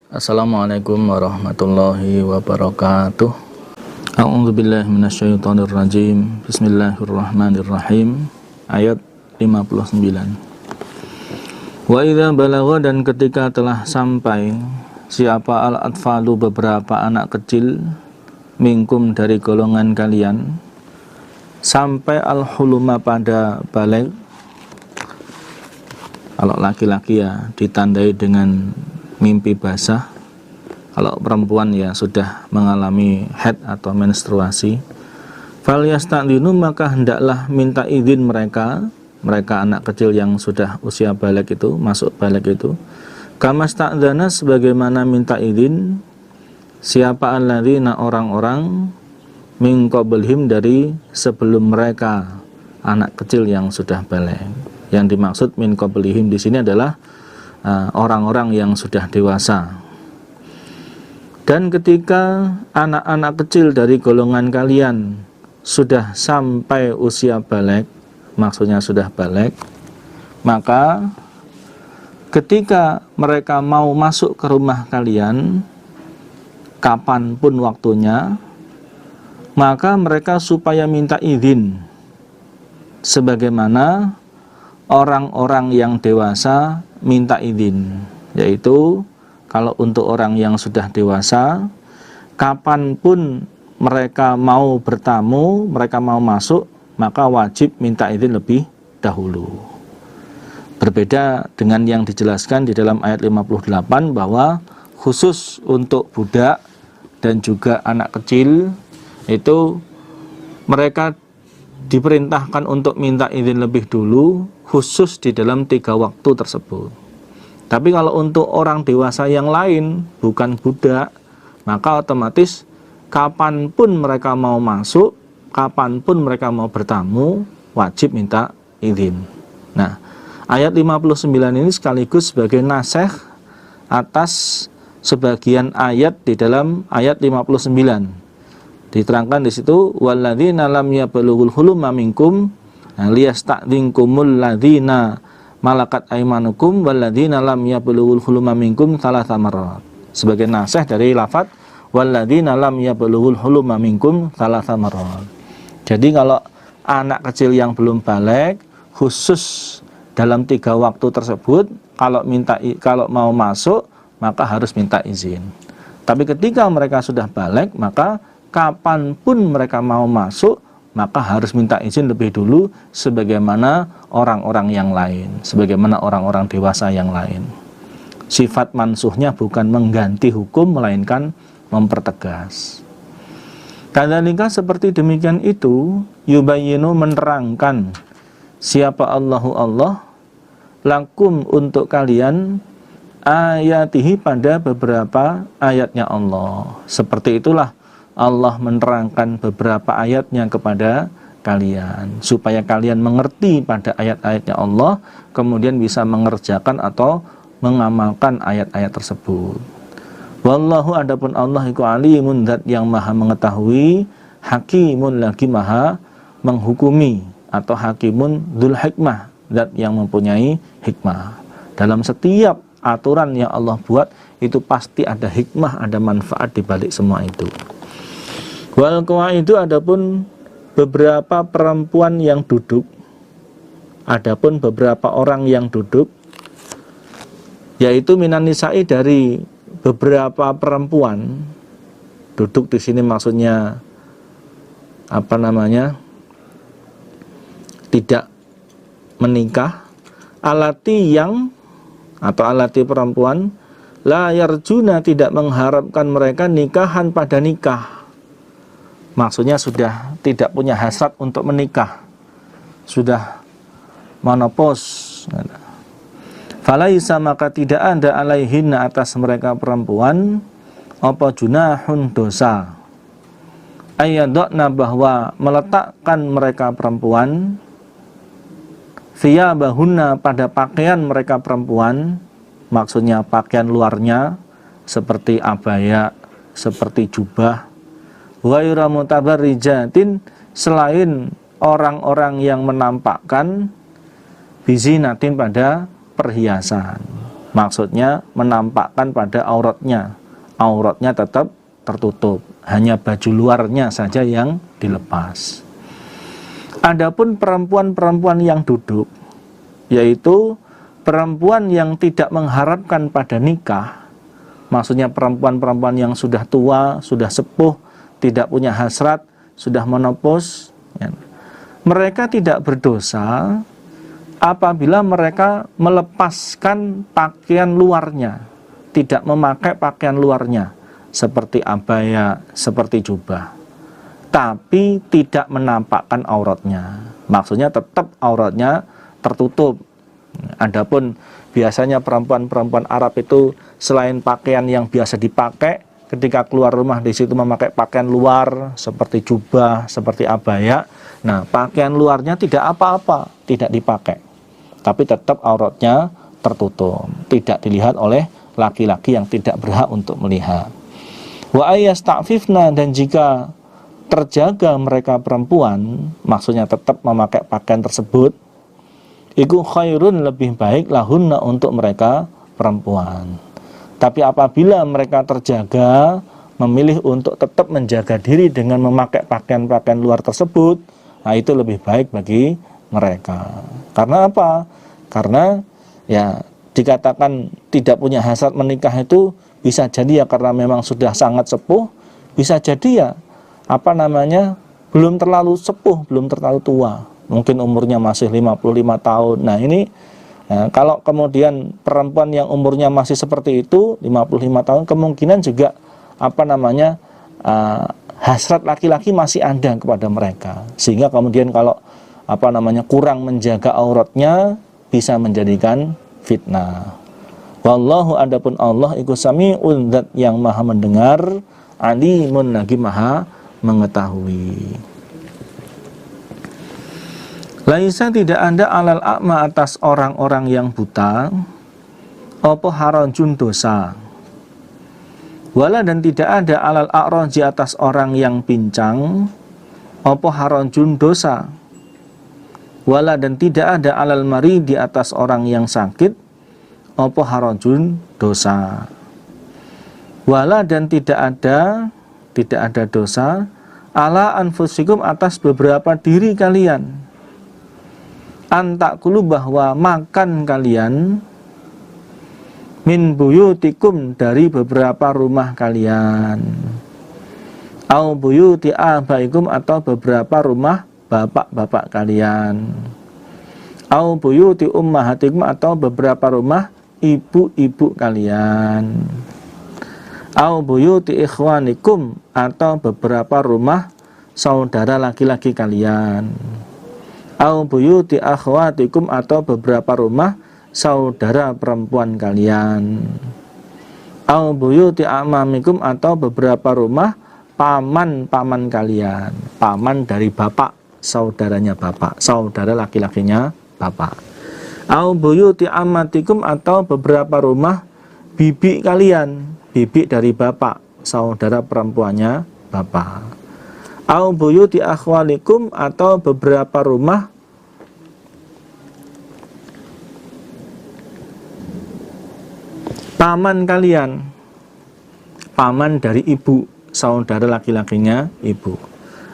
Assalamualaikum warahmatullahi wabarakatuh. A'udzubillahi minasyaitonirrajim. Bismillahirrahmanirrahim. Ayat 59. Wa idza balagha, dan ketika telah sampai siapa al-atfalu, beberapa anak kecil, minkum, dari golongan kalian, sampai al-huluma, pada balik. Kalau laki-laki ya ditandai dengan mimpi basah, kalau perempuan ya sudah mengalami haid atau menstruasi. Fal yasta'dinu, maka hendaklah minta izin mereka anak kecil yang sudah usia balik itu, masuk balik itu, kama sta'dzana, sebagaimana minta izin siapa alladzina, orang-orang, min qablihim, dari sebelum mereka anak kecil yang sudah balik. Yang dimaksud min qablihim di sini adalah orang-orang yang sudah dewasa. Dan ketika anak-anak kecil dari golongan kalian sudah sampai usia balik, maksudnya sudah balik, maka ketika mereka mau masuk ke rumah kalian, kapanpun waktunya, maka mereka supaya minta izin sebagaimana orang-orang yang dewasa minta izin, yaitu kalau untuk orang yang sudah dewasa, kapanpun mereka mau bertamu, mereka mau masuk, maka wajib minta izin lebih dahulu. Berbeda dengan yang dijelaskan di dalam ayat 58 bahwa khusus untuk budak dan juga anak kecil itu mereka diperintahkan untuk minta izin lebih dulu, khusus di dalam 3 waktu tersebut. Tapi kalau untuk orang dewasa yang lain, bukan budak, maka otomatis kapanpun mereka mau masuk, kapanpun mereka mau bertamu, wajib minta izin. Nah, ayat 59 ini sekaligus sebagai nasikh atas sebagian ayat di dalam ayat 59. Diterangkan di situ, walladzina lam yablughul huluma minkum liyasta'dzinkumul ladzina malakat aymanukum walladzina lam yablughul huluma minkum thalatha marrat. Sebagai nasikh dari lafaz walladzina lam yablughul huluma minkum thalatha marrat. Jadi kalau anak kecil yang belum balik, khusus dalam 3 waktu tersebut, kalau mau masuk maka harus minta izin. Tapi ketika mereka sudah balik, maka kapanpun mereka mau masuk, maka harus minta izin lebih dulu sebagaimana orang-orang yang lain, sebagaimana orang-orang dewasa yang lain. Sifat mansuhnya bukan mengganti hukum, melainkan mempertegas. Kadzalika, seperti demikian itu, yubayyinu, menerangkan siapa Allahu Allah, lakum, untuk kalian, ayatihi, pada beberapa ayatnya Allah. Seperti itulah Allah menerangkan beberapa ayatnya kepada kalian, supaya kalian mengerti pada ayat-ayatnya Allah, kemudian bisa mengerjakan atau mengamalkan ayat-ayat tersebut. Wallahu, adapun Allah iku alimun, zat yang maha mengetahui, hakimun, lagi maha menghukumi, atau hakimun dzul hikmah, zat yang mempunyai hikmah. Dalam setiap aturan yang Allah buat, itu pasti ada hikmah, ada manfaat di balik semua itu. Wal qawaidu, adapun beberapa perempuan yang duduk, adapun beberapa orang yang duduk, yaitu minan nisa'i, dari beberapa perempuan. Duduk di sini maksudnya tidak menikah, alati yang, atau alati perempuan, la yarjuna, tidak mengharapkan mereka nikahan, pada nikah. Maksudnya sudah tidak punya hasrat untuk menikah, sudah menopause. Falaisa, maka tidak ada alaihinna, atas mereka perempuan, apa junahun, dosa, ayyadokna, bahwa meletakkan mereka perempuan, thiyabahunna, pada pakaian mereka perempuan, maksudnya pakaian luarnya seperti abaya, seperti jubah, ghairu mutabarrijatin, selain orang-orang yang menampakkan, bizinatin, pada perhiasan. Maksudnya menampakkan pada auratnya. Auratnya tetap tertutup, hanya baju luarnya saja yang dilepas. Adapun perempuan-perempuan yang duduk, yaitu perempuan yang tidak mengharapkan pada nikah, maksudnya perempuan-perempuan yang sudah tua, sudah sepuh, tidak punya hasrat, sudah menopause, ya. Mereka tidak berdosa apabila mereka melepaskan pakaian luarnya, tidak memakai pakaian luarnya seperti abaya, seperti jubah, tapi tidak menampakkan auratnya. Maksudnya tetap auratnya tertutup. Adapun biasanya perempuan-perempuan Arab itu selain pakaian yang biasa dipakai, ketika keluar rumah di situ memakai pakaian luar seperti jubah, seperti abaya. Nah, pakaian luarnya tidak apa-apa, tidak dipakai, tapi tetap auratnya tertutup, tidak dilihat oleh laki-laki yang tidak berhak untuk melihat. Wa ayasta'fifna, dan jika terjaga mereka perempuan, maksudnya tetap memakai pakaian tersebut, iku khairun, lebih baik lahunna, untuk mereka perempuan. Tapi apabila mereka terjaga, memilih untuk tetap menjaga diri dengan memakai pakaian-pakaian luar tersebut, nah itu lebih baik bagi mereka. Karena apa? Karena ya dikatakan tidak punya hasrat menikah itu bisa jadi ya karena memang sudah sangat sepuh, bisa jadi ya belum terlalu sepuh, belum terlalu tua, mungkin umurnya masih 55 tahun. Nah ini kalau kemudian perempuan yang umurnya masih seperti itu 55 tahun, kemungkinan juga hasrat laki-laki masih ada kepada mereka, sehingga kemudian kalau kurang menjaga auratnya bisa menjadikan fitnah. Wallahu, adapun Allah iku sami'un, zat yang maha mendengar, alimun, lagi maha mengetahui. Laisa, tidak ada, alal a'ma, atas orang-orang yang buta, apa harajun, dosa. Wala, dan tidak ada, alal a'raji, atas orang yang pincang, apa harajun, dosa. Wala, dan tidak ada, alal mari, di atas orang yang sakit, apa harajun, dosa. Wala, dan tidak ada dosa, ala anfusikum, atas beberapa diri kalian, antakulu, bahwa makan kalian, min buyutikum, dari beberapa rumah kalian, au buyuti abaikum, atau beberapa rumah bapak-bapak kalian, au buyuti ummahatikum, atau beberapa rumah ibu-ibu kalian, au buyuti ikhwanikum, atau beberapa rumah saudara laki-laki kalian, au buyuti akhwatikum, atau beberapa rumah saudara perempuan kalian, au buyuti amamikum, atau beberapa rumah paman-paman kalian, paman dari bapak, saudaranya bapak, saudara laki-lakinya bapak, au buyuti amatikum, atau beberapa rumah bibi kalian, bibi dari bapak, saudara perempuannya bapak, au buyuti akhwalikum, atau beberapa rumah paman kalian, paman dari ibu, saudara laki-lakinya ibu,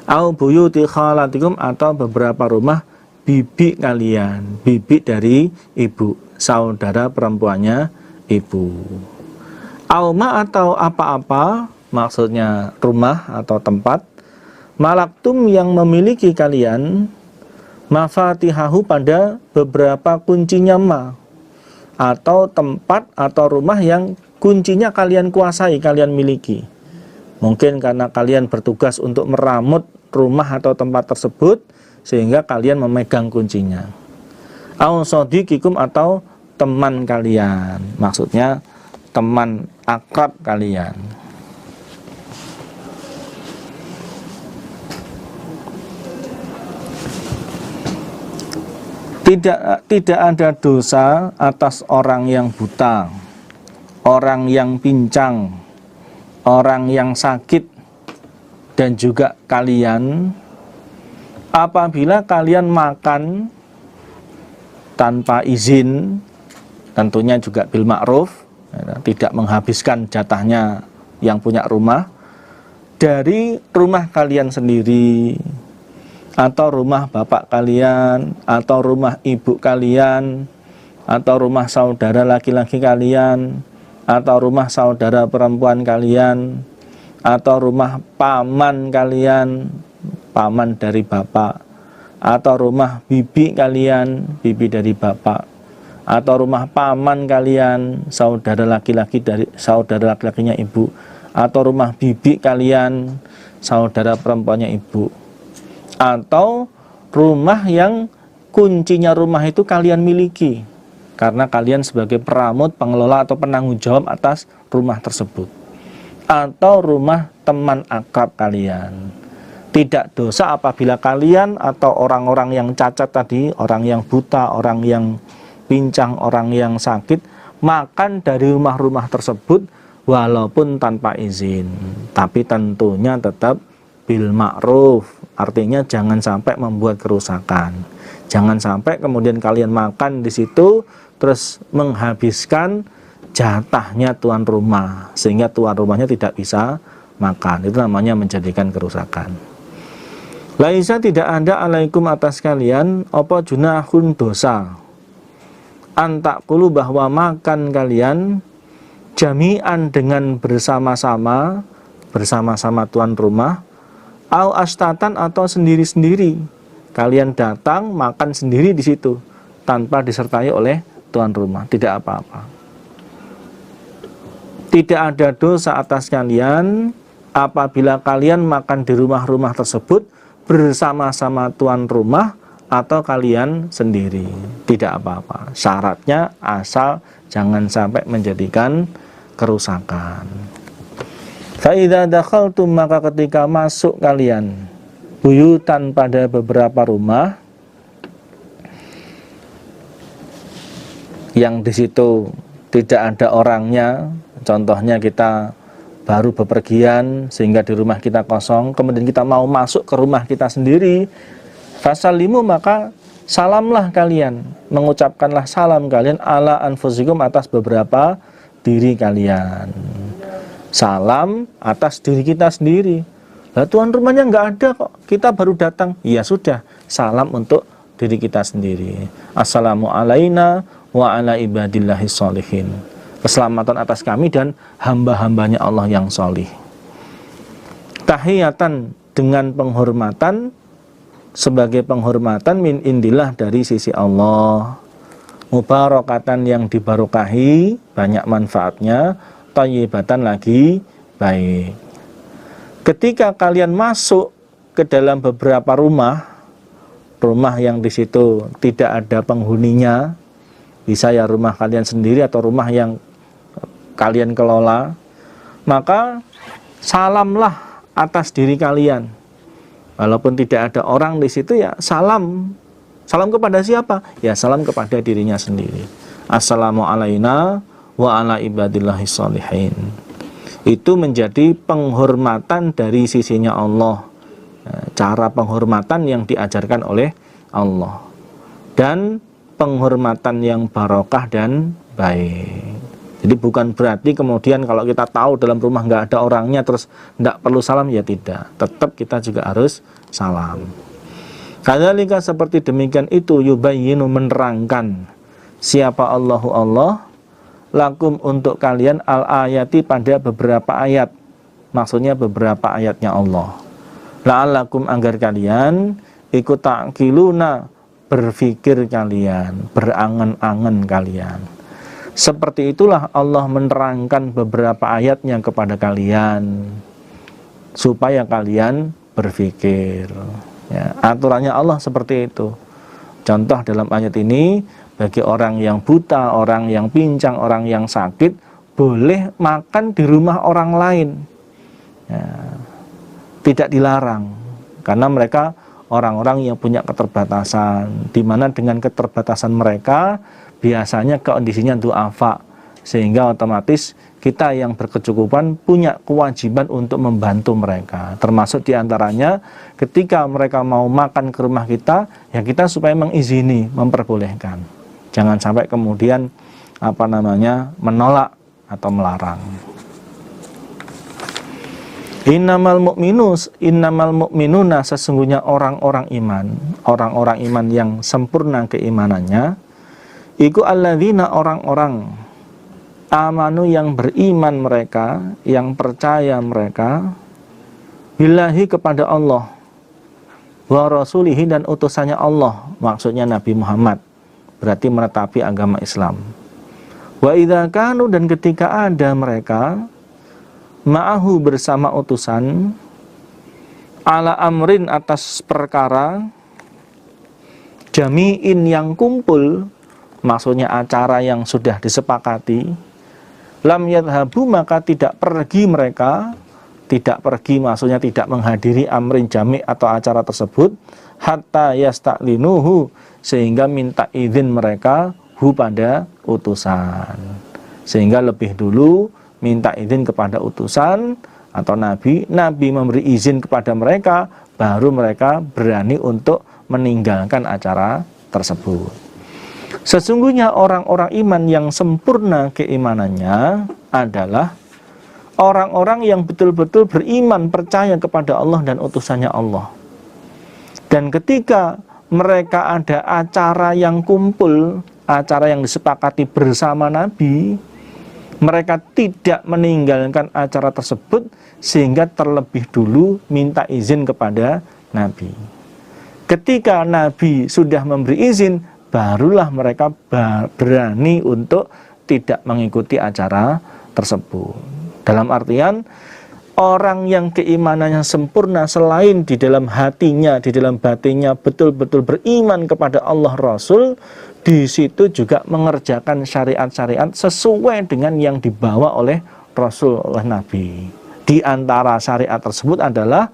au buyuti khalatikum, atau beberapa rumah bibi kalian, bibi dari ibu, saudara perempuannya ibu, au ma, atau apa-apa, maksudnya rumah atau tempat, malaktum, yang memiliki kalian, mafatihahu, pada beberapa kuncinya ma, atau tempat atau rumah yang kuncinya kalian kuasai, kalian miliki. Mungkin karena kalian bertugas untuk meramut rumah atau tempat tersebut, sehingga kalian memegang kuncinya. Au sodiqikum, atau teman kalian, maksudnya teman akrab kalian. Tidak ada dosa atas orang yang buta, orang yang pincang, orang yang sakit, dan juga kalian, apabila kalian makan tanpa izin, tentunya juga bil ma'ruf, tidak menghabiskan jatahnya yang punya rumah, dari rumah kalian sendiri, atau rumah bapak kalian, atau rumah ibu kalian, atau rumah saudara laki-laki kalian, atau rumah saudara perempuan kalian, atau rumah paman kalian, paman dari bapak, atau rumah bibi kalian, bibi dari bapak, atau rumah paman kalian, saudara laki-laki dari saudara laki-lakinya ibu, atau rumah bibi kalian, saudara perempuannya ibu, atau rumah yang kuncinya rumah itu kalian miliki karena kalian sebagai peramut, pengelola atau penanggung jawab atas rumah tersebut, atau rumah teman akrab kalian. Tidak dosa apabila kalian atau orang-orang yang cacat tadi, orang yang buta, orang yang pincang, orang yang sakit, makan dari rumah-rumah tersebut walaupun tanpa izin, tapi tentunya tetap bil ma'ruf, artinya jangan sampai membuat kerusakan. Jangan sampai kemudian kalian makan di situ terus menghabiskan jatahnya tuan rumah sehingga tuan rumahnya tidak bisa makan. Itu namanya menjadikan kerusakan. Laisa tidak ada alaikum atas kalian apa junahun dosa antakulu bahwa makan kalian jami'an dengan bersama-sama tuan rumah, au astatan atau sendiri-sendiri. Kalian datang makan sendiri di situ tanpa disertai oleh tuan rumah, tidak apa-apa. Tidak ada dosa atas kalian apabila kalian makan di rumah-rumah tersebut bersama-sama tuan rumah atau kalian sendiri, tidak apa-apa. Syaratnya asal jangan sampai menjadikan kerusakan. Fa'idha dakhaltum, maka ketika masuk kalian buyutan pada beberapa rumah yang di situ tidak ada orangnya, contohnya kita baru bepergian sehingga di rumah kita kosong, kemudian kita mau masuk ke rumah kita sendiri, fasalimu, maka salamlah kalian, mengucapkanlah salam kalian ala anfusikum, atas beberapa diri kalian. Salam atas diri kita sendiri. Lah tuan rumahnya nggak ada kok, kita baru datang. Ya sudah, salam untuk diri kita sendiri. Assalamu alaina wa ala ibadillahi sholihin. Keselamatan atas kami dan hamba-hambanya Allah yang sholih. Tahiyatan, dengan penghormatan, sebagai penghormatan min indillah, dari sisi Allah. Mubarakatan, yang dibarokahi, banyak manfaatnya. Thayyibatan, lagi baik. Ketika kalian masuk ke dalam beberapa rumah yang di situ tidak ada penghuninya, bisa ya rumah kalian sendiri atau rumah yang kalian kelola, maka salamlah atas diri kalian. Walaupun tidak ada orang di situ, ya salam. Salam kepada siapa? Ya salam kepada dirinya sendiri. Assalamu alaina wa ala ibadillahi sholihin. Itu menjadi penghormatan dari sisinya Allah, cara penghormatan yang diajarkan oleh Allah, dan penghormatan yang barokah dan baik. Jadi bukan berarti kemudian kalau kita tahu dalam rumah nggak ada orangnya terus nggak perlu salam, ya tidak. Tetap kita juga harus salam. Kadzalika, seperti demikian itu, yubayyinu, menerangkan siapa Allahu Allah, lakum, untuk kalian, al-ayati, pada beberapa ayat. Maksudnya beberapa ayatnya Allah. La'allakum, agar kalian ikut ta'qiluna, berfikir kalian, berangan-angan kalian. Seperti itulah Allah menerangkan beberapa ayatnya kepada kalian supaya kalian berfikir. Ya, aturannya Allah seperti itu. Contoh dalam ayat ini, bagi orang yang buta, orang yang pincang, orang yang sakit, boleh makan di rumah orang lain. Ya, tidak dilarang, karena mereka orang-orang yang punya keterbatasan, di mana dengan keterbatasan mereka biasanya kondisinya du'afa, sehingga otomatis kita yang berkecukupan punya kewajiban untuk membantu mereka. Termasuk diantaranya ketika mereka mau makan ke rumah kita, ya kita supaya mengizini, memperbolehkan. Jangan sampai kemudian menolak atau melarang. Innamal mu'minuna, sesungguhnya orang-orang iman yang sempurna keimanannya, iku alladzina, orang-orang amanu yang beriman mereka, yang percaya mereka, billahi kepada Allah, wa rasulihi dan utusannya Allah, maksudnya Nabi Muhammad, berarti menetapi agama Islam. Wa idza kanu, dan ketika ada mereka ma'ahu bersama utusan, ala amrin atas perkara, jami'in yang kumpul, maksudnya acara yang sudah disepakati, lam yadhabu, maka tidak pergi mereka, maksudnya tidak menghadiri amrin jami' atau acara tersebut, hatta yasta'linuhu, sehingga minta izin mereka hu pada utusan, sehingga lebih dulu minta izin kepada utusan atau nabi memberi izin kepada mereka, baru mereka berani untuk meninggalkan acara tersebut. Sesungguhnya orang-orang iman yang sempurna keimanannya adalah orang-orang yang betul-betul beriman, percaya kepada Allah dan utusannya Allah. Dan ketika mereka ada acara yang kumpul, acara yang disepakati bersama Nabi, mereka tidak meninggalkan acara tersebut, sehingga terlebih dulu minta izin kepada Nabi. Ketika Nabi sudah memberi izin, barulah mereka berani untuk tidak mengikuti acara tersebut. Dalam artian, orang yang keimanannya sempurna, selain di dalam hatinya, di dalam batinnya betul-betul beriman kepada Allah Rasul, di situ juga mengerjakan syariat-syariat sesuai dengan yang dibawa oleh Rasul, oleh Nabi. Di antara syariat tersebut adalah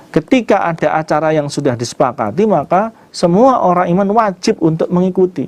ketika ada acara yang sudah disepakati, maka semua orang iman wajib untuk mengikuti.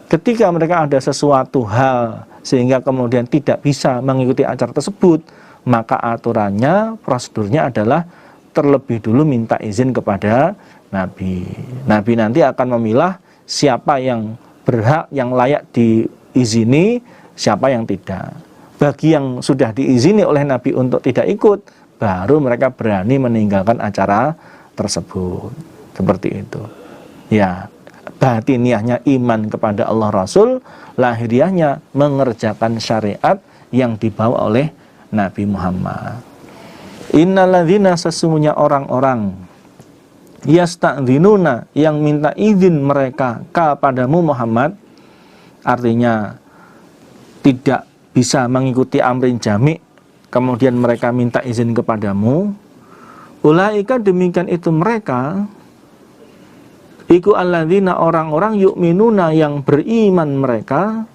Ketika mereka ada sesuatu hal sehingga kemudian tidak bisa mengikuti acara tersebut, maka aturannya, prosedurnya adalah terlebih dulu minta izin kepada Nabi. Nabi nanti akan memilah siapa yang berhak, yang layak diizini, siapa yang tidak. Bagi yang sudah diizini oleh Nabi untuk tidak ikut, baru mereka berani meninggalkan acara tersebut. Seperti itu. Ya, batiniahnya iman kepada Allah Rasul, lahiriahnya mengerjakan syariat yang dibawa oleh Nabi Muhammad. Innalladzina, sesungguhnya orang-orang yasta'dzinuna, yang minta izin mereka kepadamu Muhammad, artinya tidak bisa mengikuti amrin jami', kemudian mereka minta izin kepadamu, ulaika, demikian itu mereka, iku alladzina, orang-orang yu'minuna, yang beriman mereka,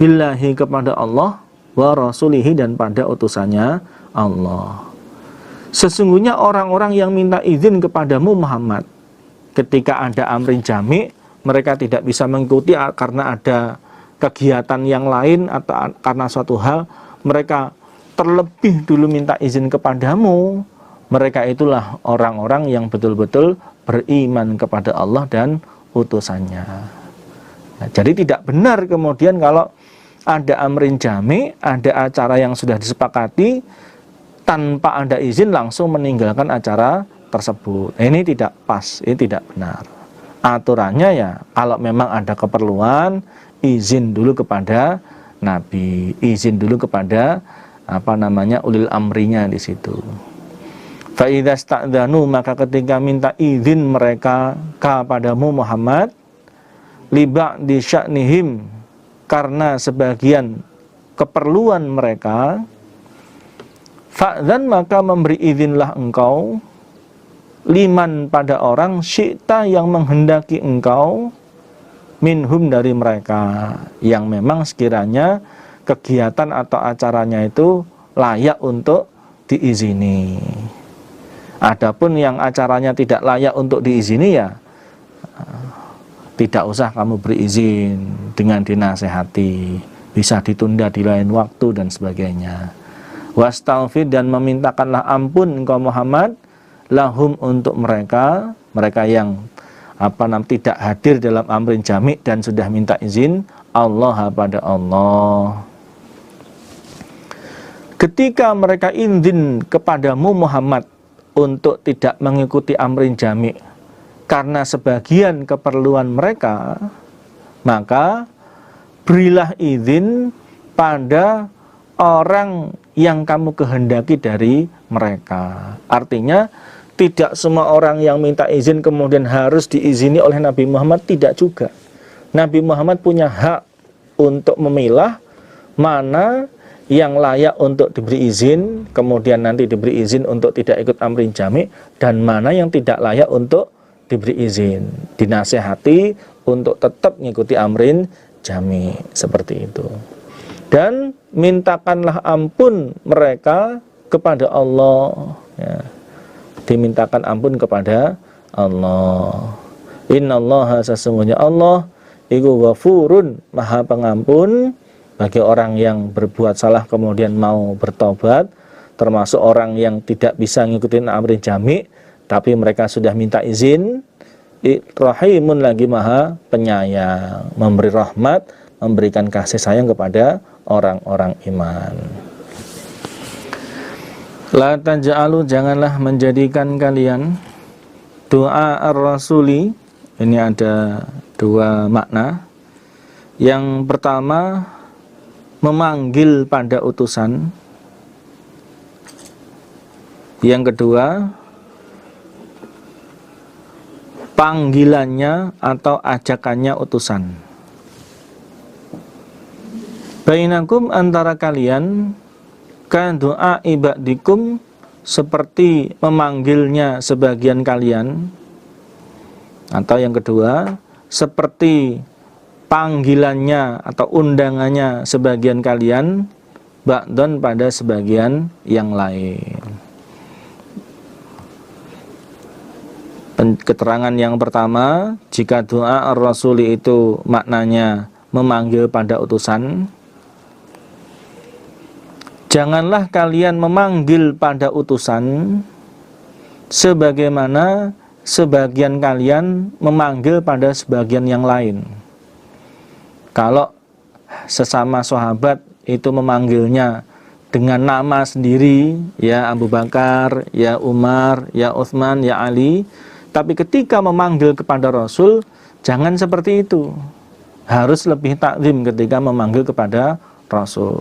billahi kepada Allah, wa rasulihi, dan pada utusannya Allah. Sesungguhnya orang-orang yang minta izin kepadamu Muhammad, ketika ada amrin jami', mereka tidak bisa mengikuti karena ada kegiatan yang lain atau karena suatu hal, mereka terlebih dulu minta izin kepadamu. Mereka itulah orang-orang yang betul-betul beriman kepada Allah dan utusannya. Nah, jadi tidak benar kemudian kalau ada amrin jami', ada acara yang sudah disepakati, tanpa ada izin langsung meninggalkan acara tersebut. Ini tidak pas, ini tidak benar. Aturannya ya, kalau memang ada keperluan, izin dulu kepada Nabi, izin dulu kepada ulil amrinya di situ. Fa idza sta'dzanu, maka ketika minta izin mereka kepadamu Muhammad, li ba'di sya'nihim, karena sebagian keperluan mereka, fa'dzan, maka memberi izinlah engkau, liman, pada orang, syi'ta, yang menghendaki engkau, minhum, dari mereka, yang memang sekiranya kegiatan atau acaranya itu layak untuk diizini. Adapun yang acaranya tidak layak untuk diizini, ya tidak usah kamu berizin, dengan dinasehati, bisa ditunda di lain waktu dan sebagainya. Wastaghfir, dan memintakanlah ampun engkau Muhammad, lahum, untuk mereka, mereka yang tidak hadir dalam amrin jami' dan sudah minta izin, Allah pada Allah. Ketika mereka izin kepadamu Muhammad untuk tidak mengikuti amrin jami' karena sebagian keperluan mereka, maka berilah izin pada orang yang kamu kehendaki dari mereka. Artinya tidak semua orang yang minta izin kemudian harus diizini oleh Nabi Muhammad, tidak juga. Nabi Muhammad punya hak untuk memilah mana yang layak untuk diberi izin, kemudian nanti diberi izin untuk tidak ikut amrin jami', dan mana yang tidak layak untuk diberi izin, dinasehati untuk tetap mengikuti amrin jami', seperti itu. Dan mintakanlah ampun mereka kepada Allah, ya. Dimintakan ampun kepada Allah. Innallaha, sesungguhnya Allah iku ghafurun, maha pengampun bagi orang yang berbuat salah kemudian mau bertobat, termasuk orang yang tidak bisa ngikutin amrin jami' tapi mereka sudah minta izin. Rahimun, lagi maha penyayang, memberi rahmat, memberikan kasih sayang kepada orang-orang iman. La taj'alu, janganlah menjadikan kalian doa ar-rasuli. Ini ada dua makna. Yang pertama, memanggil pada utusan. Yang kedua, panggilannya atau ajakannya utusan. Bainakum, antara kalian, kan doa ibadikum, seperti memanggilnya sebagian kalian. Atau yang kedua, seperti panggilannya atau undangannya sebagian kalian, ba'don, pada sebagian yang lain. Keterangan yang pertama, jika doa ar-rasuli itu maknanya memanggil pada utusan, janganlah kalian memanggil pada utusan sebagaimana sebagian kalian memanggil pada sebagian yang lain. Kalau sesama sahabat itu memanggilnya dengan nama sendiri, ya Abu Bakar, ya Umar, ya Utsman, ya Ali, tapi ketika memanggil kepada Rasul, jangan seperti itu. Harus lebih takzim ketika memanggil kepada Rasul.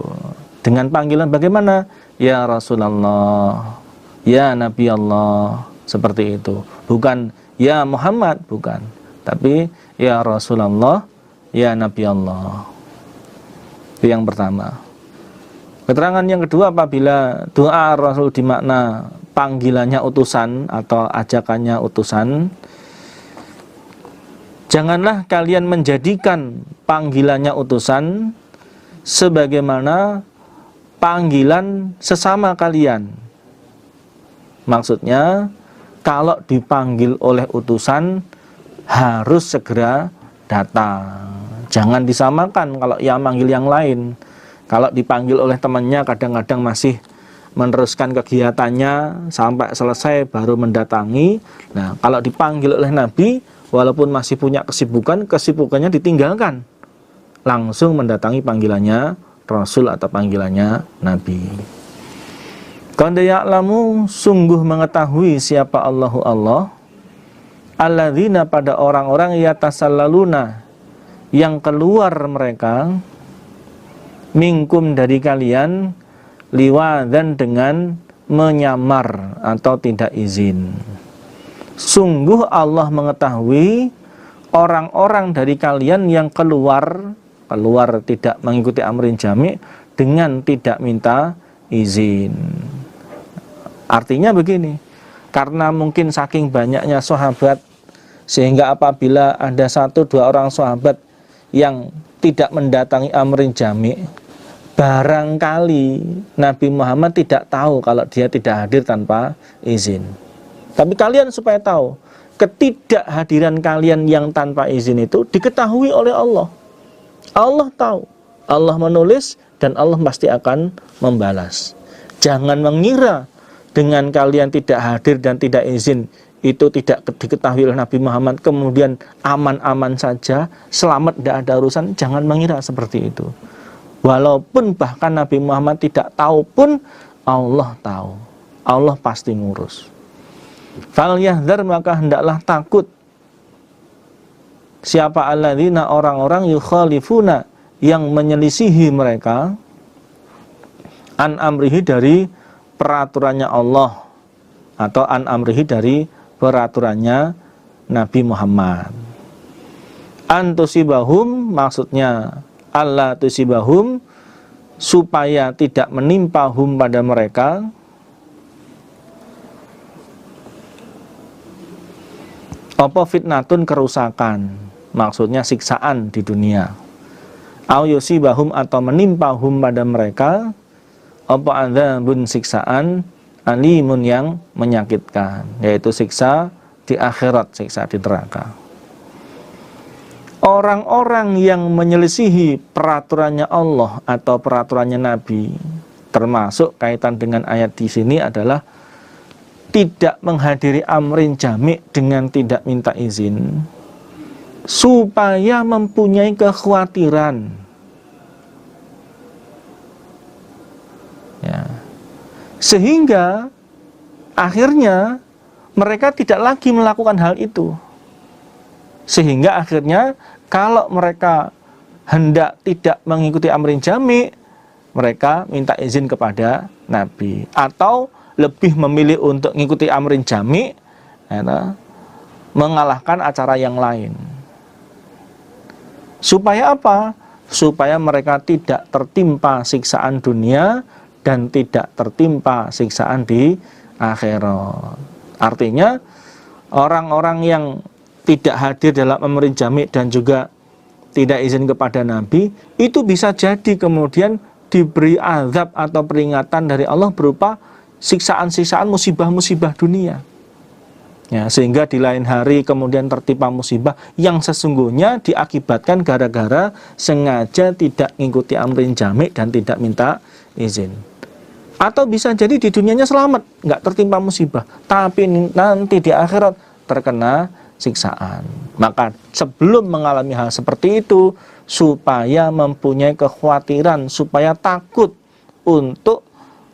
Dengan panggilan bagaimana? Ya Rasulullah, ya Nabi Allah, seperti itu. Bukan ya Muhammad, bukan. Tapi ya Rasulullah, ya Nabi Allah. Itu yang pertama. Keterangan yang kedua, apabila doa Rasul dimakna panggilannya utusan atau ajakannya utusan, janganlah kalian menjadikan panggilannya utusan sebagaimana panggilan sesama kalian. Maksudnya, kalau dipanggil oleh utusan harus segera datang. Jangan disamakan kalau yang manggil yang lain. Kalau dipanggil oleh temannya kadang-kadang masih meneruskan kegiatannya sampai selesai baru mendatangi. Nah, kalau dipanggil oleh Nabi, walaupun masih punya kesibukannya ditinggalkan, langsung mendatangi panggilannya Rasul atau panggilannya Nabi. Qad ya'lamu, sungguh mengetahui siapa Allahu Allah, alladzina, pada orang-orang yatasallaluna, yang keluar mereka, minkum, dari kalian, liwadan, dengan menyamar atau tidak izin. Sungguh Allah mengetahui orang-orang dari kalian yang keluar tidak mengikuti amrin jami' dengan tidak minta izin. Artinya begini, karena mungkin saking banyaknya sahabat, sehingga apabila ada 1-2 orang sahabat yang tidak mendatangi amrin jami', barangkali Nabi Muhammad tidak tahu kalau dia tidak hadir tanpa izin. Tapi kalian supaya tahu, ketidakhadiran kalian yang tanpa izin itu diketahui oleh Allah. Allah tahu, Allah menulis, dan Allah pasti akan membalas. Jangan mengira dengan kalian tidak hadir dan tidak izin itu tidak diketahui oleh Nabi Muhammad, kemudian aman-aman saja, selamat, tidak ada urusan, jangan mengira seperti itu. Walaupun bahkan Nabi Muhammad tidak tahu pun, Allah tahu. Allah pasti ngurus. Falyahdhar, maka hendaklah takut. Siapa alladzina, orang-orang yukhalifuna, yang menyelisihi mereka, an amrihi, dari peraturannya Allah, atau an amrihi, dari peraturannya Nabi Muhammad. Antusibahum, maksudnya Allah tusibahum, supaya tidak menimpa hum, pada mereka, apa fitnatun, kerusakan, maksudnya siksaan di dunia. Au yusibahum, atau menimpa hum, pada mereka, apa adzabun, siksaan, alimun, yang menyakitkan, yaitu siksa di akhirat, siksa di neraka. Orang-orang yang menyelisihi peraturannya Allah atau peraturannya Nabi, termasuk kaitan dengan ayat di sini adalah tidak menghadiri amrin jami' dengan tidak minta izin, supaya mempunyai kekhawatiran, ya, sehingga akhirnya mereka tidak lagi melakukan hal itu. Sehingga akhirnya kalau mereka hendak tidak mengikuti amrin jami', mereka minta izin kepada Nabi, atau lebih memilih untuk mengikuti amrin jami', ya, mengalahkan acara yang lain. Supaya apa? Supaya mereka tidak tertimpa siksaan dunia dan tidak tertimpa siksaan di akhirat. Artinya orang-orang yang tidak hadir dalam amrin jami' dan juga tidak izin kepada Nabi, itu bisa jadi kemudian diberi azab atau peringatan dari Allah berupa siksaan-siksaan, musibah-musibah dunia, ya, sehingga di lain hari kemudian tertimpa musibah yang sesungguhnya diakibatkan gara-gara sengaja tidak mengikuti amrin jami' dan tidak minta izin. Atau bisa jadi di dunianya selamat, nggak tertimpa musibah, tapi nanti di akhirat terkena siksaan. Maka sebelum mengalami hal seperti itu, supaya mempunyai kekhawatiran, supaya takut untuk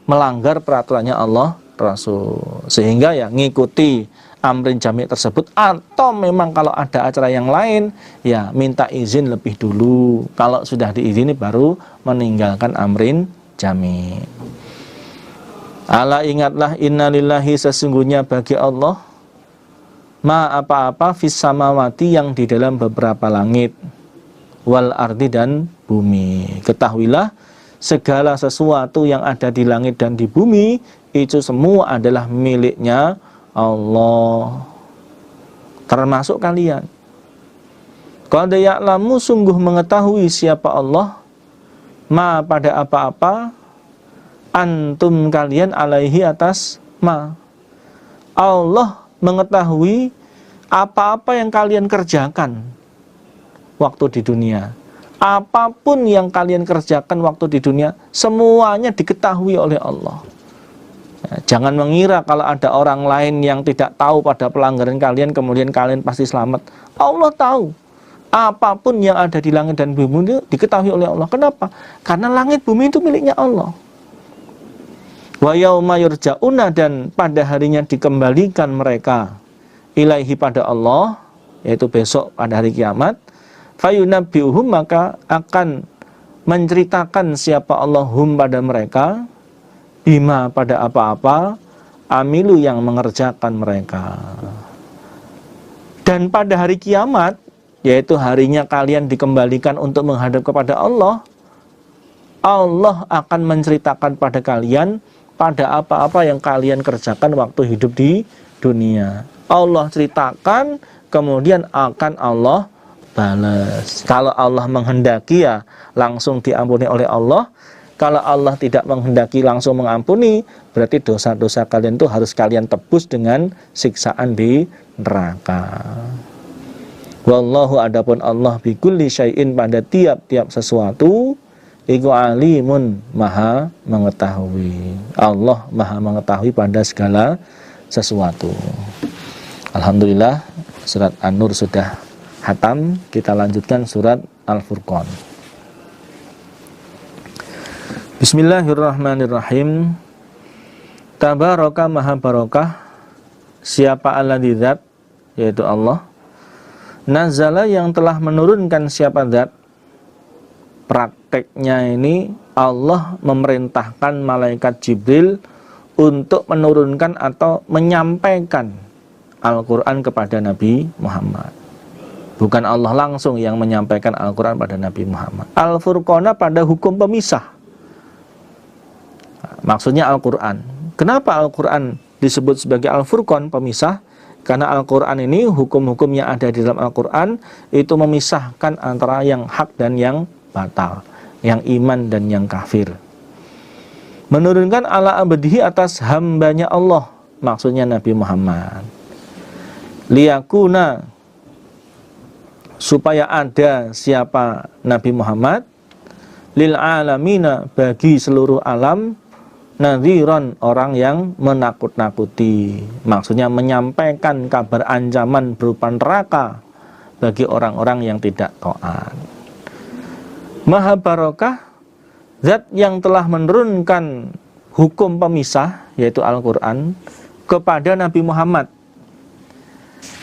melanggar peraturannya Allah Rasul, sehingga ya ngikuti amrin jami' tersebut, atau memang kalau ada acara yang lain ya minta izin lebih dulu, kalau sudah diizini baru meninggalkan amrin jami'. Ala, ingatlah, innalillahi, sesungguhnya bagi Allah, ma, apa-apa, fis samawati, yang di dalam beberapa langit, wal ardi, dan bumi. Ketahuilah, segala sesuatu yang ada di langit dan di bumi, itu semua adalah miliknya Allah, termasuk kalian. Qad ya'lamu, sungguh mengetahui siapa Allah, ma, pada apa-apa, antum, kalian, alaihi, atas ma. Allah mengetahui apa-apa yang kalian kerjakan waktu di dunia. Apapun yang kalian kerjakan waktu di dunia, semuanya diketahui oleh Allah. Ya, jangan mengira kalau ada orang lain yang tidak tahu pada pelanggaran kalian, kemudian kalian pasti selamat. Allah tahu. Apapun yang ada di langit dan bumi itu diketahui oleh Allah. Kenapa? Karena langit bumi itu miliknya Allah. Wa yauma yurja'una, dan pada harinya dikembalikan mereka ilaihi, pada Allah, yaitu besok pada hari kiamat. Fayunabbi'uhum, maka akan menceritakan siapa Allah hum, pada mereka, bima, pada apa-apa, amilu, yang mengerjakan mereka. Dan pada hari kiamat, yaitu harinya kalian dikembalikan untuk menghadap kepada Allah, Allah akan menceritakan pada kalian pada apa-apa yang kalian kerjakan waktu hidup di dunia. Allah ceritakan, kemudian akan Allah balas. Kalau Allah menghendaki ya langsung diampuni oleh Allah. Kalau Allah tidak menghendaki langsung mengampuni, berarti dosa-dosa kalian itu harus kalian tebus dengan siksaan di neraka. Wallahu, adapun Allah, bikulli syai'in, pada tiap-tiap sesuatu, iku alimun, maha mengetahui. Allah maha mengetahui pada segala sesuatu. Alhamdulillah surat An-Nur sudah hatam. Kita lanjutkan surat Al-Furqan. Bismillahirrahmanirrahim. Tabaraka maha barokah siapa alladzi zat, yaitu Allah, nazala yang telah menurunkan siapa zat. Prakteknya ini Allah memerintahkan malaikat Jibril untuk menurunkan atau menyampaikan Al-Quran kepada Nabi Muhammad. Bukan Allah langsung yang menyampaikan Al-Quran pada Nabi Muhammad. Al-Furqana pada hukum pemisah. Maksudnya Al-Quran. Kenapa Al-Quran disebut sebagai Al-Furqan, pemisah? Karena Al-Quran ini, hukum-hukum yang ada di dalam Al-Quran itu memisahkan antara yang hak dan yang batal, yang iman dan yang kafir. Menurunkan ala abdihi atas hambanya Allah, maksudnya Nabi Muhammad. Liyakuna, supaya ada siapa Nabi Muhammad, lil alamina, bagi seluruh alam, nadhiran, orang yang menakut-nakuti, maksudnya menyampaikan kabar ancaman berupa neraka bagi orang-orang yang tidak taat. Maha barokah, zat yang telah menurunkan hukum pemisah, yaitu Al-Quran, kepada Nabi Muhammad,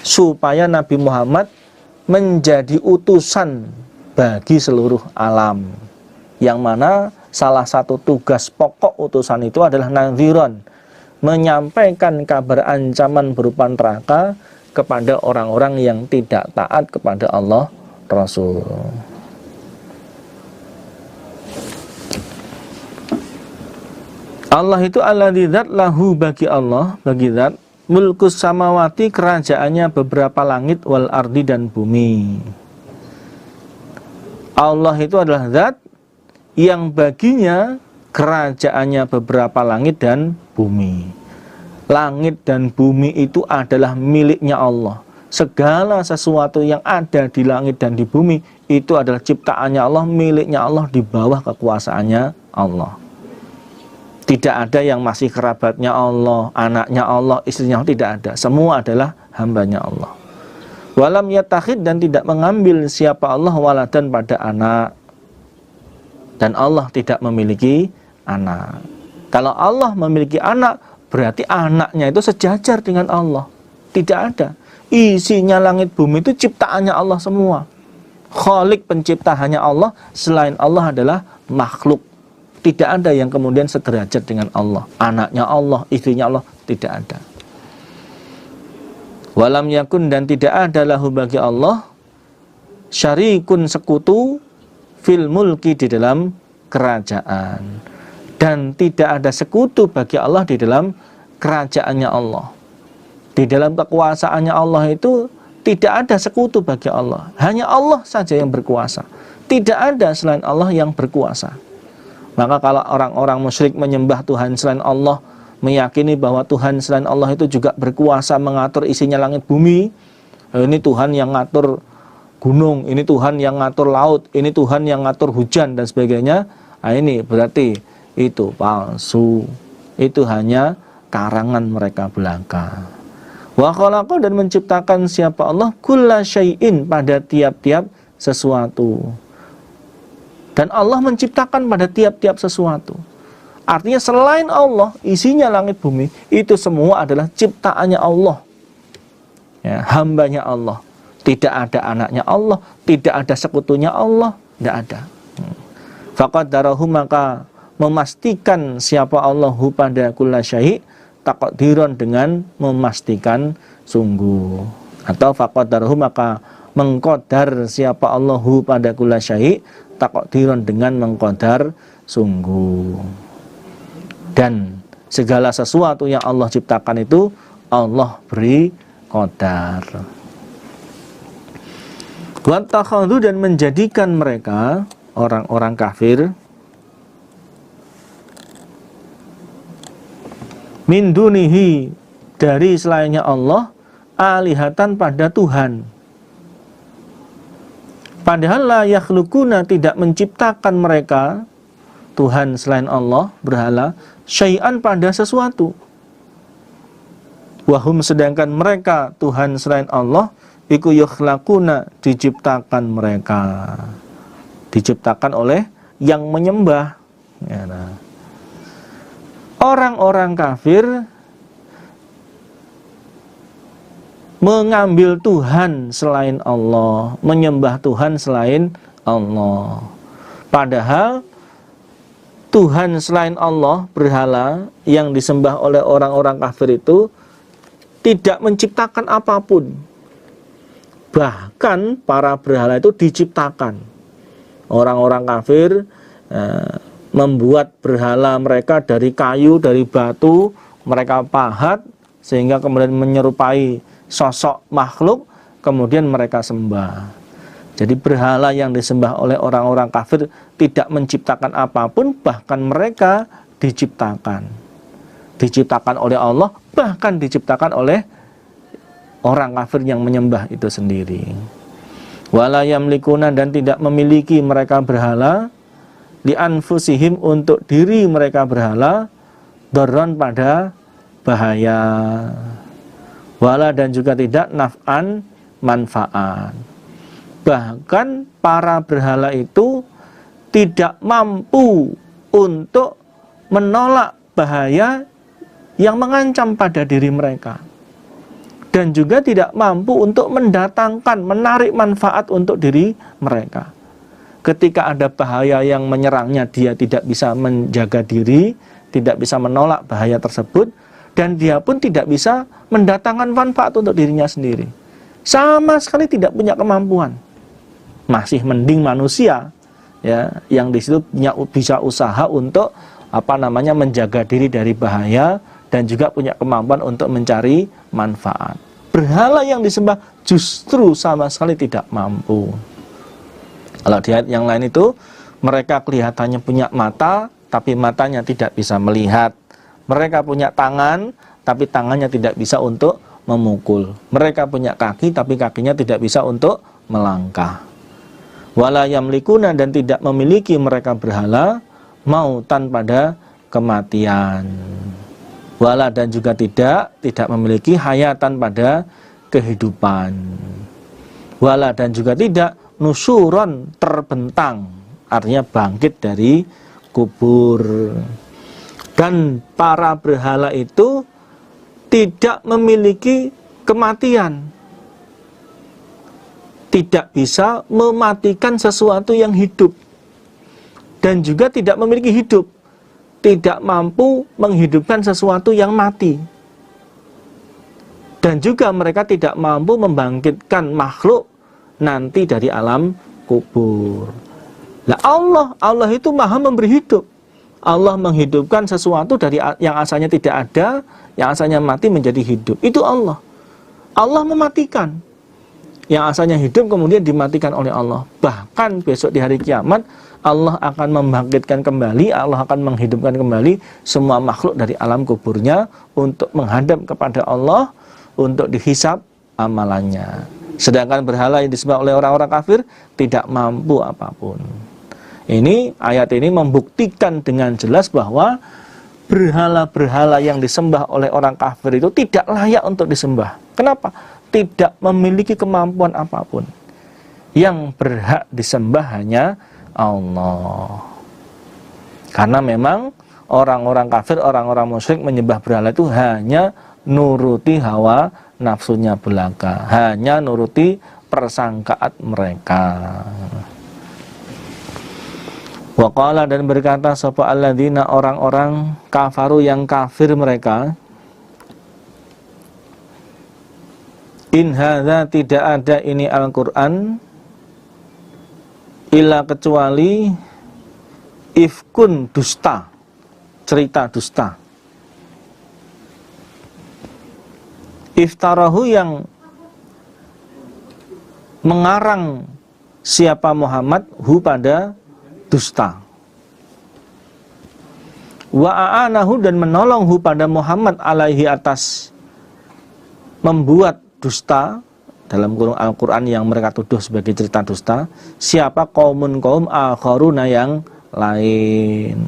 supaya Nabi Muhammad menjadi utusan bagi seluruh alam, yang mana salah satu tugas pokok utusan itu adalah nadhiran, menyampaikan kabar ancaman berupa neraka kepada orang-orang yang tidak taat kepada Allah Rasul. Allah itu alladzi zat, lahu bagi Allah, bagi zat, mulkus samawati, kerajaannya beberapa langit, wal ardi, dan bumi. Allah itu adalah zat yang baginya kerajaannya beberapa langit dan bumi. Langit dan bumi itu adalah miliknya Allah. Segala sesuatu yang ada di langit dan di bumi itu adalah ciptaannya Allah, miliknya Allah, di bawah kekuasaannya Allah. Tidak ada yang masih kerabatnya Allah, anaknya Allah, istrinya Allah, tidak ada. Semua adalah hambanya Allah. Walam yattakhid, dan tidak mengambil siapa Allah waladan pada anak. Dan Allah tidak memiliki anak. Kalau Allah memiliki anak, berarti anaknya itu sejajar dengan Allah. Tidak ada. Isinya langit bumi itu ciptaannya Allah semua. Khalik, pencipta, hanya Allah. Selain Allah adalah makhluk. Tidak ada yang kemudian sederajat dengan Allah. Anaknya Allah, istrinya Allah, tidak ada. Walam yakun, dan tidak ada lahu bagi Allah syarikun, sekutu, fil mulki, di dalam kerajaan. Dan tidak ada sekutu bagi Allah di dalam kerajaannya Allah. Di dalam kekuasaannya Allah itu tidak ada sekutu bagi Allah. Hanya Allah saja yang berkuasa. Tidak ada selain Allah yang berkuasa. Maka kalau orang-orang musyrik menyembah Tuhan selain Allah, meyakini bahwa Tuhan selain Allah itu juga berkuasa mengatur isinya langit bumi, ini Tuhan yang ngatur gunung, ini Tuhan yang ngatur laut, ini Tuhan yang ngatur hujan dan sebagainya, nah ini berarti itu palsu. Itu hanya karangan mereka belaka. Wa khalaqa, dan menciptakan siapa Allah, kulla syai'in, pada tiap-tiap sesuatu. Dan Allah menciptakan pada tiap-tiap sesuatu. Artinya selain Allah, isinya langit bumi, itu semua adalah ciptaannya Allah, ya, hambanya Allah. Tidak ada anaknya Allah, tidak ada sekutunya Allah, tidak ada. Faqaddarahu, maka memastikan siapa Allahu pada kulla syai', taqdiran, dengan memastikan sungguh. Atau faqaddarahu, maka mengqadar siapa Allahu pada kulla syai', taqdiran, dengan mengqadar sungguh. Dan segala sesuatu yang Allah ciptakan itu Allah beri qadar. Wa takhadhu, dan menjadikan mereka orang-orang kafir min dunihi, dari selainnya Allah, alihatan, pada Tuhan. Padahal la yakhluquna, tidak menciptakan mereka, Tuhan selain Allah, berhala, syai'an, pada sesuatu. Wahum sedangkan mereka Tuhan selain Allah iku yukhlaquna diciptakan mereka. Diciptakan oleh yang menyembah. Ya, nah. Orang-orang kafir mengambil Tuhan selain Allah, menyembah Tuhan selain Allah. Padahal Tuhan selain Allah, berhala yang disembah oleh orang-orang kafir itu tidak menciptakan apapun. Bahkan para berhala itu diciptakan. Orang-orang kafir membuat berhala mereka dari kayu, dari batu, mereka pahat sehingga kemudian menyerupai sosok makhluk, kemudian mereka sembah. Jadi berhala yang disembah oleh orang-orang kafir tidak menciptakan apapun, bahkan mereka diciptakan. Diciptakan oleh Allah, bahkan diciptakan oleh orang kafir yang menyembah itu sendiri. Wala yamlikuna dan tidak memiliki mereka berhala li anfusihim untuk diri mereka berhala darran pada bahaya. Wala dan juga tidak naf'an manfaat. Bahkan para berhala itu tidak mampu untuk menolak bahaya yang mengancam pada diri mereka. Dan juga tidak mampu untuk mendatangkan, menarik manfaat untuk diri mereka. Ketika ada bahaya yang menyerangnya, dia tidak bisa menjaga diri, tidak bisa menolak bahaya tersebut, dan dia pun tidak bisa mendatangkan manfaat untuk dirinya sendiri. Sama sekali tidak punya kemampuan. Masih mending manusia, ya, yang di situ bisa usaha untuk menjaga diri dari bahaya dan juga punya kemampuan untuk mencari manfaat. Berhala yang disembah justru sama sekali tidak mampu. Kalau di ayat yang lain itu, mereka kelihatannya punya mata, tapi matanya tidak bisa melihat. Mereka punya tangan, tapi tangannya tidak bisa untuk memukul. Mereka punya kaki, tapi kakinya tidak bisa untuk melangkah. Wala yamlikuna dan tidak memiliki mereka berhala mautan pada kematian. Wala dan juga tidak memiliki hayatan pada kehidupan. Wala dan juga tidak nusyuron terbentang, artinya bangkit dari kubur. Dan para berhala itu tidak memiliki kematian, tidak bisa mematikan sesuatu yang hidup, dan juga tidak memiliki hidup, tidak mampu menghidupkan sesuatu yang mati, dan juga mereka tidak mampu membangkitkan makhluk nanti dari alam kubur. Nah, Allah itu maha memberi hidup. Allah menghidupkan sesuatu dari yang asalnya tidak ada, yang asalnya mati menjadi hidup. Itu Allah. Allah mematikan. Yang asalnya hidup kemudian dimatikan oleh Allah. Bahkan besok di hari kiamat Allah akan membangkitkan kembali, Allah akan menghidupkan kembali semua makhluk dari alam kuburnya untuk menghadap kepada Allah untuk dihisab amalannya. Sedangkan berhala yang disembah oleh orang-orang kafir tidak mampu apapun. Ini ayat ini membuktikan dengan jelas bahwa berhala-berhala yang disembah oleh orang kafir itu tidak layak untuk disembah. Kenapa? Tidak memiliki kemampuan apapun. Yang berhak disembah hanya Allah. Karena memang orang-orang kafir, orang-orang musyrik menyembah berhala itu hanya nuruti hawa nafsunya belaka, hanya nuruti persangkaan mereka. Waqala dan berkata sapa alladzina orang-orang kafaru yang kafir mereka, in hadza tidak ada ini Al-Qur'an illa kecuali ifkun dusta, cerita dusta. Iftarahu yang mengarang siapa Muhammad hu pada dusta. Wa a'anahu dan menolong hu pada Muhammad alaihi atas membuat dusta, dalam kurung Al-Quran yang mereka tuduh sebagai cerita dusta, siapa kaum akharuna yang lain.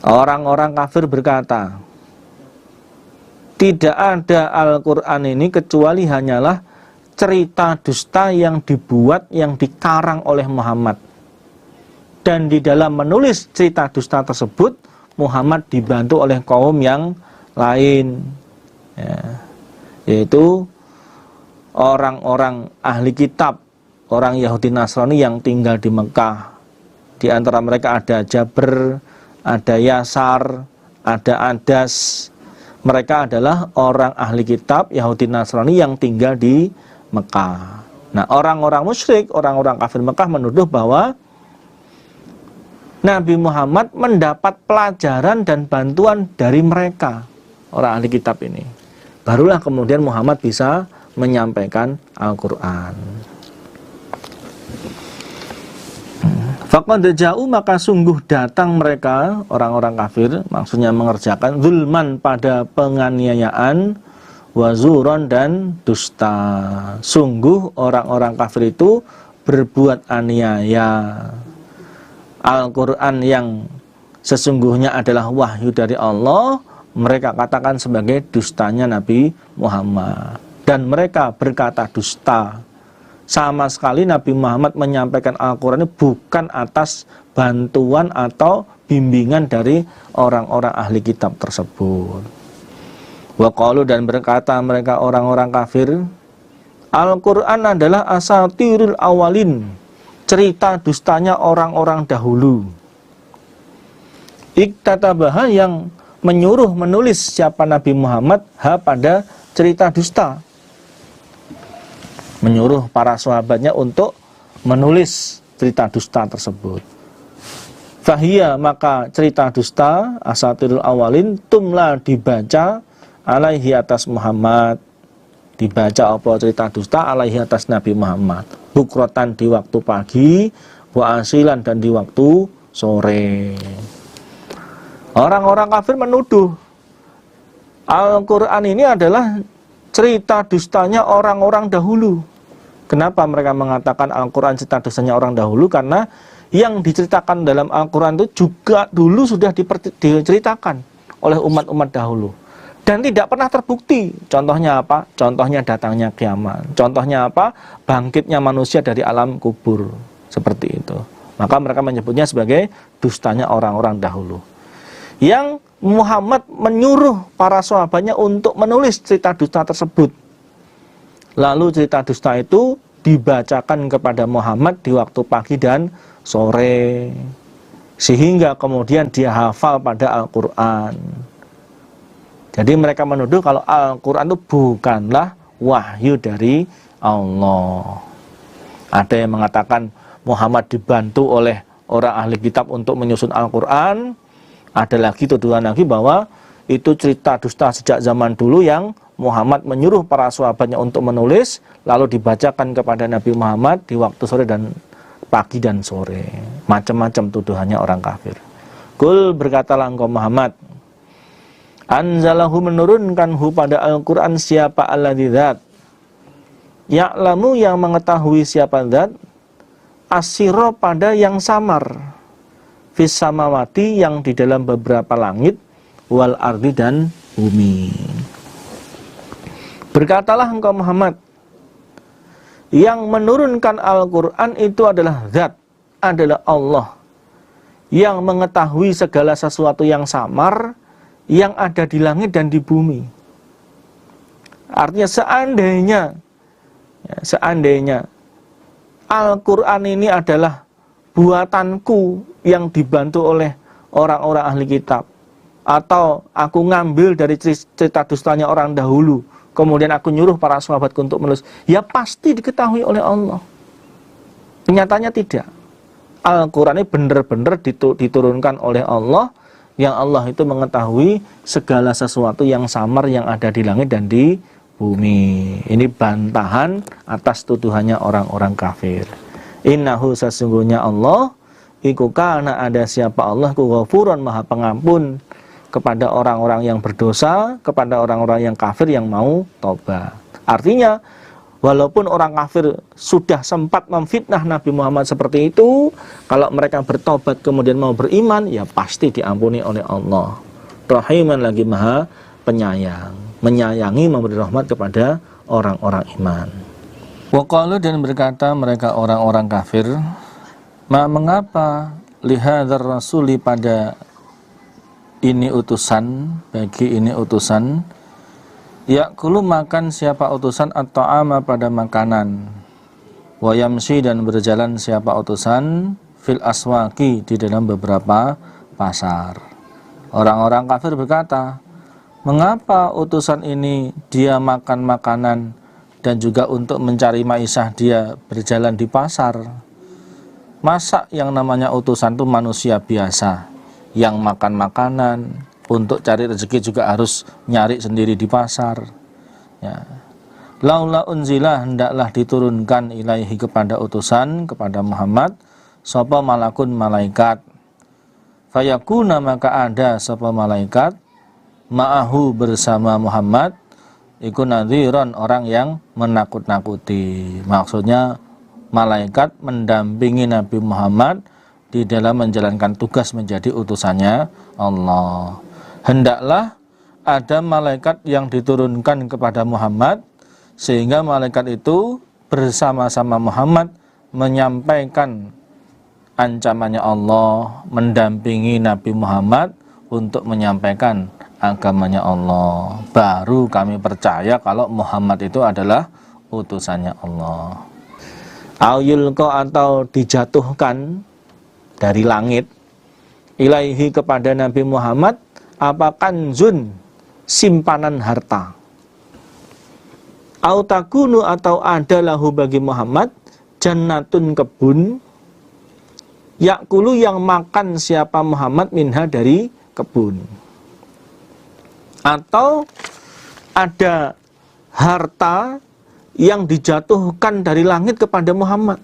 Orang-orang kafir berkata, Tidak ada Al-Quran ini kecuali hanyalah cerita dusta yang dibuat, yang dikarang oleh Muhammad. Dan di dalam menulis cerita dusta tersebut, Muhammad dibantu oleh kaum yang lain, ya, yaitu orang-orang ahli kitab, orang Yahudi Nasrani yang tinggal di Mekah. Di antara mereka ada Jabr, ada Yasar, ada Adas. Mereka adalah orang ahli kitab Yahudi Nasrani yang tinggal di Mekah. Nah, orang-orang musyrik, orang-orang kafir Mekah menuduh bahwa Nabi Muhammad mendapat pelajaran dan bantuan dari mereka, orang ahli kitab ini. Barulah kemudian Muhammad bisa menyampaikan Al-Quran. Faqad ja'u, maka sungguh datang mereka, orang-orang kafir, maksudnya mengerjakan zulman pada penganiayaan, wazuron dan dusta. Sungguh orang-orang kafir itu berbuat aniaya. Al-Quran yang sesungguhnya adalah wahyu dari Allah, mereka katakan sebagai dustanya Nabi Muhammad. Dan mereka berkata dusta. Sama sekali Nabi Muhammad menyampaikan Al-Quran ini bukan atas bantuan atau bimbingan dari orang-orang ahli kitab tersebut. Wa qalu, dan berkata mereka orang-orang kafir, Al-Quran adalah asatirul awalin, cerita dustanya orang-orang dahulu. Iktatabaha, yang menyuruh menulis siapa Nabi Muhammad pada cerita dusta, menyuruh para sahabatnya untuk menulis cerita dusta tersebut. Fahiyya, maka cerita dusta asatirul awalin tumla, dibaca alaihi atas Muhammad, dibaca apa cerita dusta alaihi atas Nabi Muhammad, bukrotan di waktu pagi, wa asilan dan di waktu sore. Orang-orang kafir menuduh Al-Quran ini adalah cerita dustanya orang-orang dahulu. Kenapa mereka mengatakan Al-Quran cerita dustanya orang dahulu? Karena yang diceritakan dalam Al-Quran itu juga dulu sudah diceritakan oleh umat-umat dahulu dan tidak pernah terbukti. Contohnya apa? Contohnya datangnya kiamat. Contohnya apa? Bangkitnya manusia dari alam kubur. Seperti itu. Maka mereka menyebutnya sebagai dustanya orang-orang dahulu. Yang Muhammad menyuruh para sahabatnya untuk menulis cerita dusta tersebut. Lalu cerita dusta itu dibacakan kepada Muhammad di waktu pagi dan sore, sehingga kemudian dia hafal pada Al-Quran. Jadi mereka menuduh kalau Al-Quran itu bukanlah wahyu dari Allah. Ada yang mengatakan Muhammad dibantu oleh orang ahli kitab untuk menyusun Al-Quran. Ada lagi tuduhan lagi bahwa itu cerita dusta sejak zaman dulu yang Muhammad menyuruh para sahabatnya untuk menulis, lalu dibacakan kepada Nabi Muhammad di waktu sore dan pagi dan sore. Macam-macam tuduhannya orang kafir. Kul, berkatalah engkau Muhammad, anzalahu, menurunkan pada Al-Quran siapa alladzi dzat, ya'lamu, yang mengetahui siapa zat, asiro, pada yang samar, fis samawati, yang di dalam beberapa langit, wal ardi, dan bumi. Berkatalah engkau Muhammad, yang menurunkan Al-Quran itu adalah zat, adalah Allah, yang mengetahui segala sesuatu yang samar, yang ada di langit dan di bumi. Artinya seandainya Al-Quran ini adalah buatanku yang dibantu oleh orang-orang ahli kitab, atau aku ngambil dari cerita dustanya orang dahulu, kemudian aku nyuruh para sahabatku untuk menulis, ya pasti diketahui oleh Allah. Nyatanya tidak. Al-Quran ini benar-benar diturunkan oleh Allah, yang Allah itu mengetahui segala sesuatu yang samar yang ada di langit dan di bumi. Ini bantahan atas tuduhannya orang-orang kafir. Innahu, sesungguhnya Allah, iku kana, ada siapa Allah, ku ghafurun, maha pengampun kepada orang-orang yang berdosa, kepada orang-orang yang kafir yang mau tobat. Artinya, walaupun orang kafir sudah sempat memfitnah Nabi Muhammad seperti itu, kalau mereka bertobat kemudian mau beriman, ya pasti diampuni oleh Allah. Rahiman, lagi maha penyayang. menyayangi, memberi rahmat kepada orang-orang iman. Wa qalu, dan berkata mereka orang-orang kafir, mengapa lihadzar rasuli, pada ini utusan, bagi ini utusan, yakulu, makan siapa utusan, at-ta'ama, pada makanan, wa yamshi, dan berjalan siapa utusan, fil aswaki, di dalam beberapa pasar. Orang-orang kafir berkata, mengapa utusan ini dia makan makanan dan juga untuk mencari maisha dia berjalan di pasar? Masa yang namanya utusan itu manusia biasa yang makan makanan, untuk cari rezeki juga harus nyari sendiri di pasar, ya. Laula unzila, hendaklah diturunkan ilaihi, kepada utusan, kepada Muhammad, sapa malakun, malaikat, fayakuna, maka ada sapa malaikat, ma'ahu, bersama Muhammad, iku nadhiran, orang yang menakut-nakuti. Maksudnya malaikat mendampingi Nabi Muhammad di dalam menjalankan tugas menjadi utusannya Allah. Hendaklah ada malaikat yang diturunkan kepada Muhammad, sehingga malaikat itu bersama-sama Muhammad menyampaikan ancamannya Allah, mendampingi Nabi Muhammad untuk menyampaikan agamanya Allah. Baru kami percaya kalau Muhammad itu adalah utusannya Allah. Auyulko, atau dijatuhkan dari langit, ilaihi, kepada Nabi Muhammad, apa kanzun, simpanan harta, autakunu, atau ada lahu bagi Muhammad, jannatun, kebun, yakulu, yang makan siapa Muhammad, minha, dari kebun, atau ada harta yang dijatuhkan dari langit kepada Muhammad,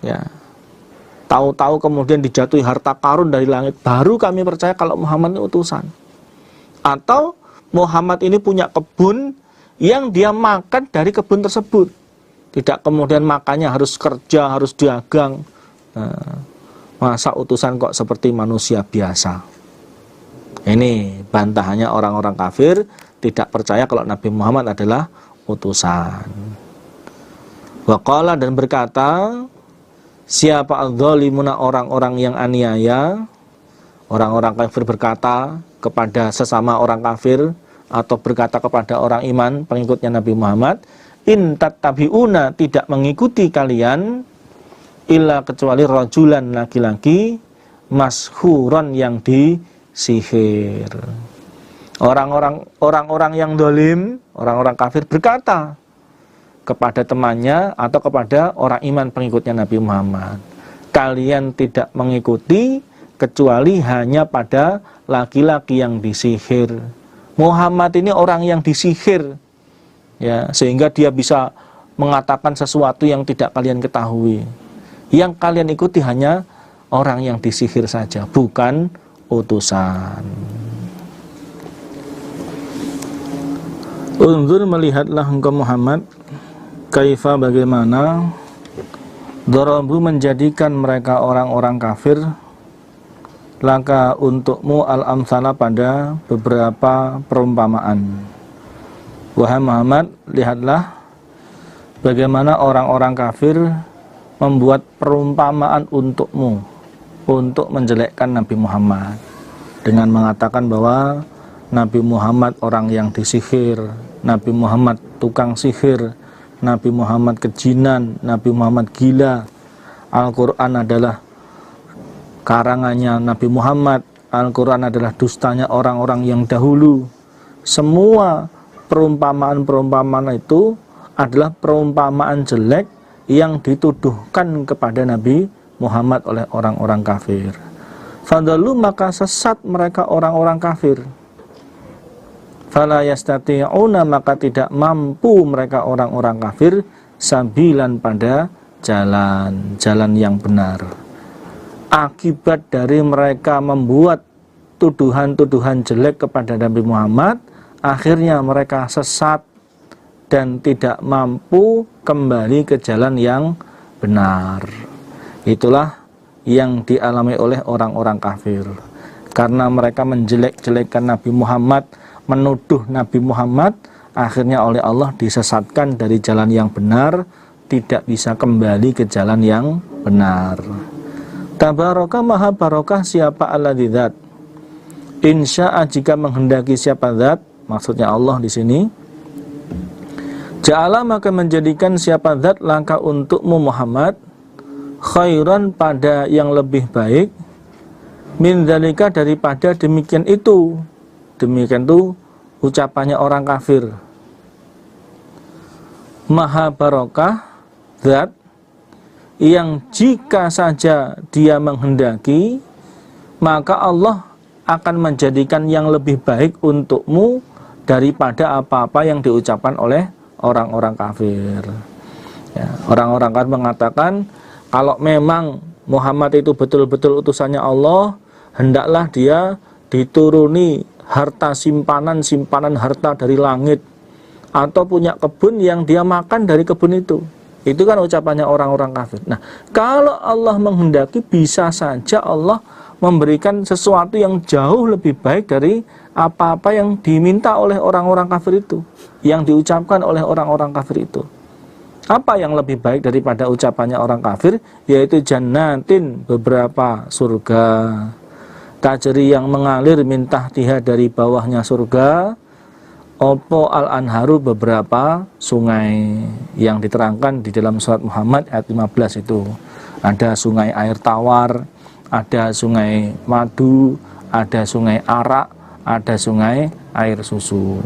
ya. Tahu-tahu kemudian dijatuhi harta karun dari langit, baru kami percaya kalau Muhammad ini utusan. Atau Muhammad ini punya kebun yang dia makan dari kebun tersebut, tidak kemudian makannya harus kerja, harus dagang. Masa utusan kok seperti manusia biasa? Ini bantahannya orang-orang kafir, tidak percaya kalau Nabi Muhammad adalah utusan. Waqala, dan berkata siapa adzalimuna, orang-orang yang aniaya. Orang-orang kafir berkata kepada sesama orang kafir, atau berkata kepada orang iman pengikutnya Nabi Muhammad, in tattabi'una, tidak mengikuti kalian, illa, kecuali rajulan, laki-laki, mashuron, yang disihir. Orang-orang yang dolim, orang-orang kafir berkata kepada temannya atau kepada orang iman pengikutnya Nabi Muhammad, kalian tidak mengikuti kecuali hanya pada laki-laki yang disihir. Muhammad ini orang yang disihir, ya, sehingga dia bisa mengatakan sesuatu yang tidak kalian ketahui. Yang kalian ikuti hanya orang yang disihir saja, bukan utusan. Unzur, melihatlah engkau Muhammad, kaifa, bagaimana, darabu, menjadikan mereka orang-orang kafir, laka, untukmu, al-amsala, pada beberapa perumpamaan. Wahai Muhammad, lihatlah bagaimana orang-orang kafir membuat perumpamaan untukmu, untuk menjelekkan Nabi Muhammad, dengan mengatakan bahwa Nabi Muhammad orang yang disihir, Nabi Muhammad tukang sihir, Nabi Muhammad kejinan, Nabi Muhammad gila, Al-Quran adalah karangannya Nabi Muhammad, Al-Quran adalah dustanya orang-orang yang dahulu. Semua perumpamaan-perumpamaan itu adalah perumpamaan jelek yang dituduhkan kepada Nabi Muhammad oleh orang-orang kafir. Fadalu, maka sesat mereka orang-orang kafir. Fala yastati'una, maka tidak mampu mereka orang-orang kafir, sabilan, pada jalan yang benar. Akibat dari mereka membuat tuduhan-tuduhan jelek kepada Nabi Muhammad, akhirnya mereka sesat dan tidak mampu kembali ke jalan yang benar. Itulah yang dialami oleh orang-orang kafir. Karena mereka menjelek-jelekkan Nabi Muhammad, menuduh Nabi Muhammad, akhirnya oleh Allah disesatkan dari jalan yang benar, tidak bisa kembali ke jalan yang benar. Tabaraka maha barokah siapa alladzi dzat, insya'a jika menghendaki siapa zat, maksudnya Allah di sini. Ja'ala maka menjadikan siapa zat laka untukmu Muhammad khairan pada yang lebih baik min dzalika daripada demikian itu. Demikian itu ucapannya orang kafir. Maha barokah zat yang jika saja dia menghendaki maka Allah akan menjadikan yang lebih baik untukmu daripada apa-apa yang diucapkan oleh orang-orang kafir. Ya, orang-orang kafir mengatakan kalau memang Muhammad itu betul-betul utusannya Allah, hendaklah dia dituruni harta simpanan harta dari langit, atau punya kebun yang dia makan dari kebun itu. Itu kan ucapannya orang-orang kafir. Nah, kalau Allah menghendaki bisa saja Allah memberikan sesuatu yang jauh lebih baik dari apa-apa yang diminta oleh orang-orang kafir itu, yang diucapkan oleh orang-orang kafir itu. Apa yang lebih baik daripada ucapannya orang kafir? Yaitu jannatin, beberapa surga, tajri yang mengalir min tahtiha, dari bawahnya surga, opo al-anharu, beberapa sungai yang diterangkan di dalam surat Muhammad ayat 15 itu. Ada sungai air tawar, ada sungai madu, ada sungai arak, ada sungai air susu.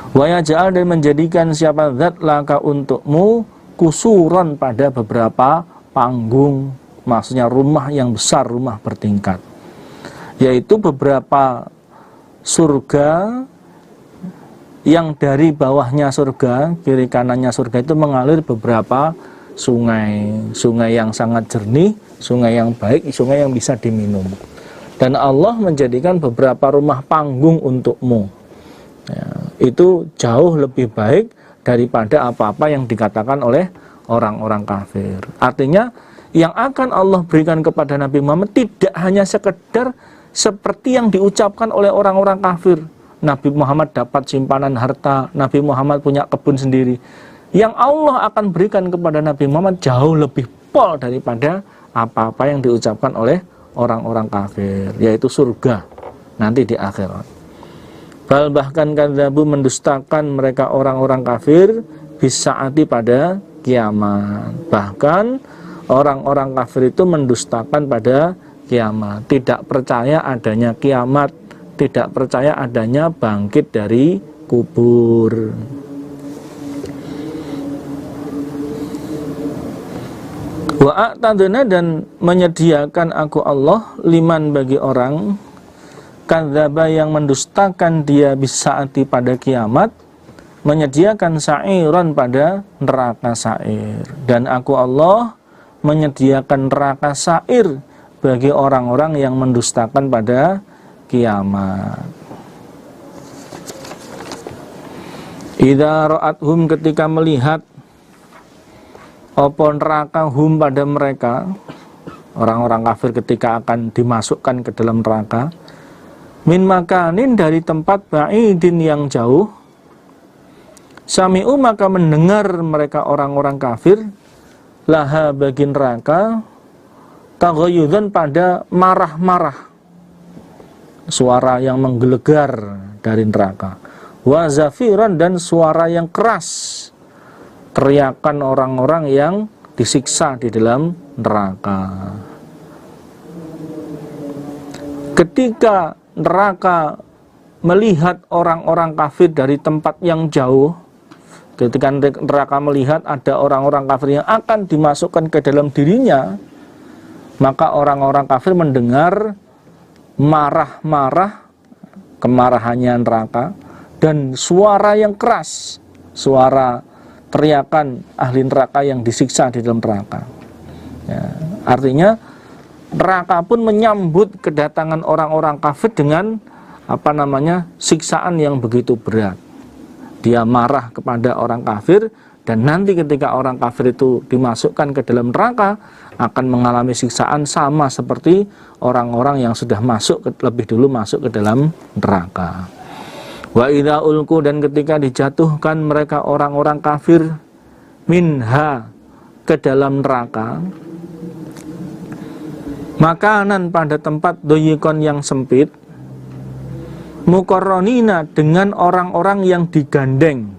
Wa yaj'al, dan menjadikan siapa zat laka untukmu kusuran pada beberapa panggung, maksudnya rumah yang besar, rumah bertingkat, yaitu beberapa surga yang dari bawahnya surga, kiri kanannya surga itu mengalir beberapa sungai, sungai yang sangat jernih, sungai yang baik, sungai yang bisa diminum. Dan Allah menjadikan beberapa rumah panggung untukmu. Ya, itu jauh lebih baik daripada apa-apa yang dikatakan oleh orang-orang kafir. Artinya yang akan Allah berikan kepada Nabi Muhammad tidak hanya sekedar seperti yang diucapkan oleh orang-orang kafir. Nabi Muhammad dapat simpanan harta, Nabi Muhammad punya kebun sendiri. Yang Allah akan berikan kepada Nabi Muhammad jauh lebih pol daripada apa-apa yang diucapkan oleh orang-orang kafir, yaitu surga nanti di akhirat. Bal bahkan kadzabu, mendustakan mereka orang-orang kafir bisaati, pada kiamat. Bahkan orang-orang kafir itu mendustakan pada kiamat, tidak percaya adanya kiamat, tidak percaya adanya bangkit dari kubur. Wa a'tadna, dan menyediakan aku Allah liman, bagi orang kadzaba yang mendustakan dia bisaati, pada kiamat, menyediakan sa'iran, pada neraka sa'ir. Dan aku Allah menyediakan neraka sa'ir bagi orang-orang yang mendustakan pada kiamat. Idza ra'athum, ketika melihat apa neraka hum, pada mereka, orang-orang kafir ketika akan dimasukkan ke dalam neraka, min makanin, dari tempat ba'idin, yang jauh, sami'u, maka mendengar mereka orang-orang kafir, laha, bagi neraka, taghayyudzan, pada marah-marah, suara yang menggelegar dari neraka, wa zafiran, dan suara yang keras, teriakan orang-orang yang disiksa di dalam neraka. Ketika neraka melihat orang-orang kafir dari tempat yang jauh, ketika neraka melihat ada orang-orang kafir yang akan dimasukkan ke dalam dirinya, maka orang-orang kafir mendengar marah-marah, kemarahannya neraka, dan suara yang keras, suara teriakan ahli neraka yang disiksa di dalam neraka. Ya, artinya neraka pun menyambut kedatangan orang-orang kafir dengan siksaan yang begitu berat. Dia marah kepada orang kafir, dan nanti ketika orang kafir itu dimasukkan ke dalam neraka akan mengalami siksaan sama seperti orang-orang yang sudah lebih dulu masuk ke dalam neraka. Wa idza ulqu, dan ketika dijatuhkan mereka orang-orang kafir minha, ke dalam neraka, makanan pada tempat doyikon yang sempit, mukorronina, dengan orang-orang yang digandeng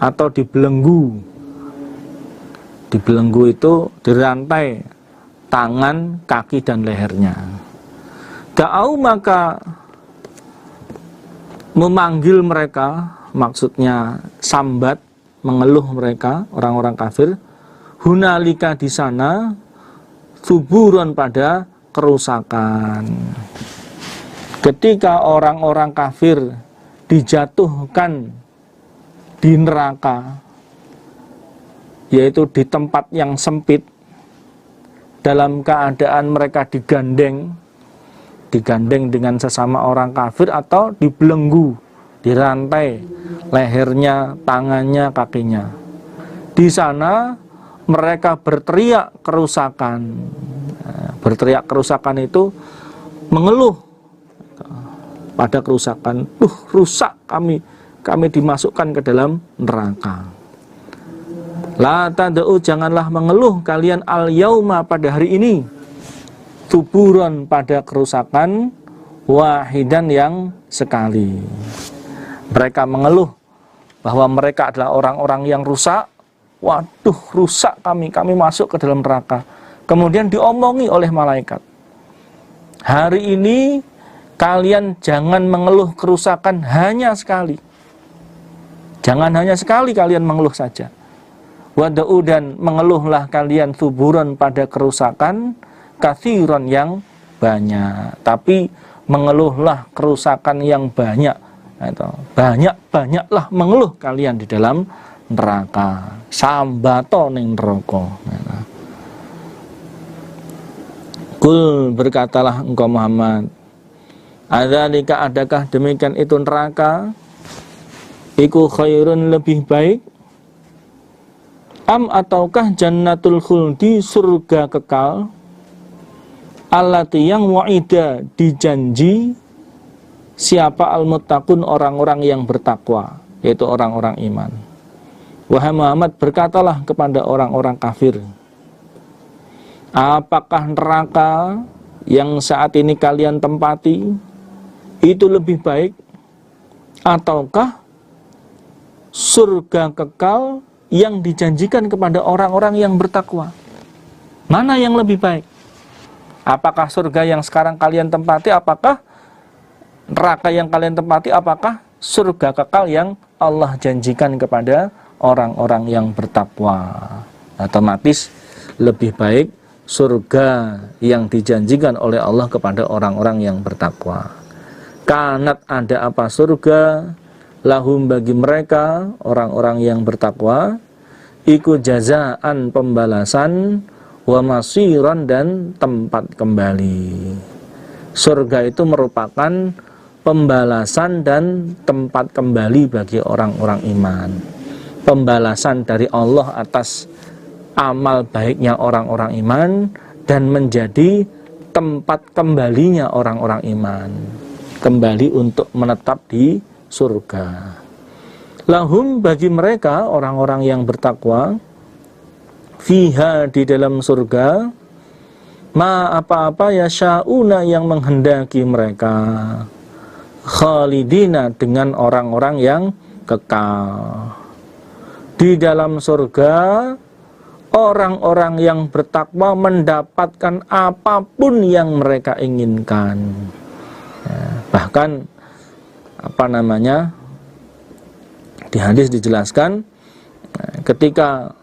atau dibelenggu. Dibelenggu itu dirantai tangan, kaki, dan lehernya. Da'au, maka memanggil mereka, maksudnya sambat, mengeluh mereka, orang-orang kafir, hunalika, di sana, suburon, pada kerusakan. Ketika orang-orang kafir dijatuhkan di neraka, yaitu di tempat yang sempit, dalam keadaan mereka digandeng dengan sesama orang kafir atau dibelenggu, dirantai lehernya, tangannya, kakinya. Di sana mereka berteriak kerusakan. Berteriak kerusakan itu mengeluh pada kerusakan. Rusak kami dimasukkan ke dalam neraka. La tad'u, janganlah mengeluh kalian al-yauma, pada hari ini, tuburon, pada kerusakan, wahidan, yang sekali. Mereka mengeluh bahwa mereka adalah orang-orang yang rusak. Waduh, rusak kami masuk ke dalam neraka. Kemudian diomongi oleh malaikat, hari ini kalian jangan mengeluh kerusakan hanya sekali. Jangan hanya sekali kalian mengeluh saja. Wada'u, dan mengeluhlah kalian tuburon, pada kerusakan, kathiron, yang banyak. Tapi mengeluhlah kerusakan yang banyak. Banyak-banyaklah mengeluh kalian di dalam neraka. Sambato ning neraka. Kul, berkatalah engkau Muhammad, adzalika, adakah demikian itu neraka, iku khairun, lebih baik, am, ataukah jannatul khuldi, surga kekal, allati, yang wa'ida, dijanji siapa, al-muttaqun, orang-orang yang bertakwa, yaitu orang-orang iman. Wahai Muhammad, berkatalah kepada orang-orang kafir, apakah neraka yang saat ini kalian tempati itu lebih baik, ataukah surga kekal yang dijanjikan kepada orang-orang yang bertakwa? Mana yang lebih baik? Apakah surga yang sekarang kalian tempati, apakah neraka yang kalian tempati, apakah surga kekal yang Allah janjikan kepada orang-orang yang bertakwa? Otomatis lebih baik surga yang dijanjikan oleh Allah kepada orang-orang yang bertakwa. Kanat, ada apa surga, lahum, bagi mereka orang-orang yang bertakwa, iku jazaan, pembalasan, wa masiran, dan tempat kembali. Surga itu merupakan pembalasan dan tempat kembali bagi orang-orang iman. Pembalasan dari Allah atas amal baiknya orang-orang iman, dan menjadi tempat kembalinya orang-orang iman, kembali untuk menetap di surga. Lahum, bagi mereka orang-orang yang bertakwa, fiha, di dalam surga, ma, apa-apa, yasha'una, yang menghendaki mereka, khalidina, dengan orang-orang yang kekal. Di dalam surga, orang-orang yang bertakwa mendapatkan apapun yang mereka inginkan. Bahkan di hadis dijelaskan, ketika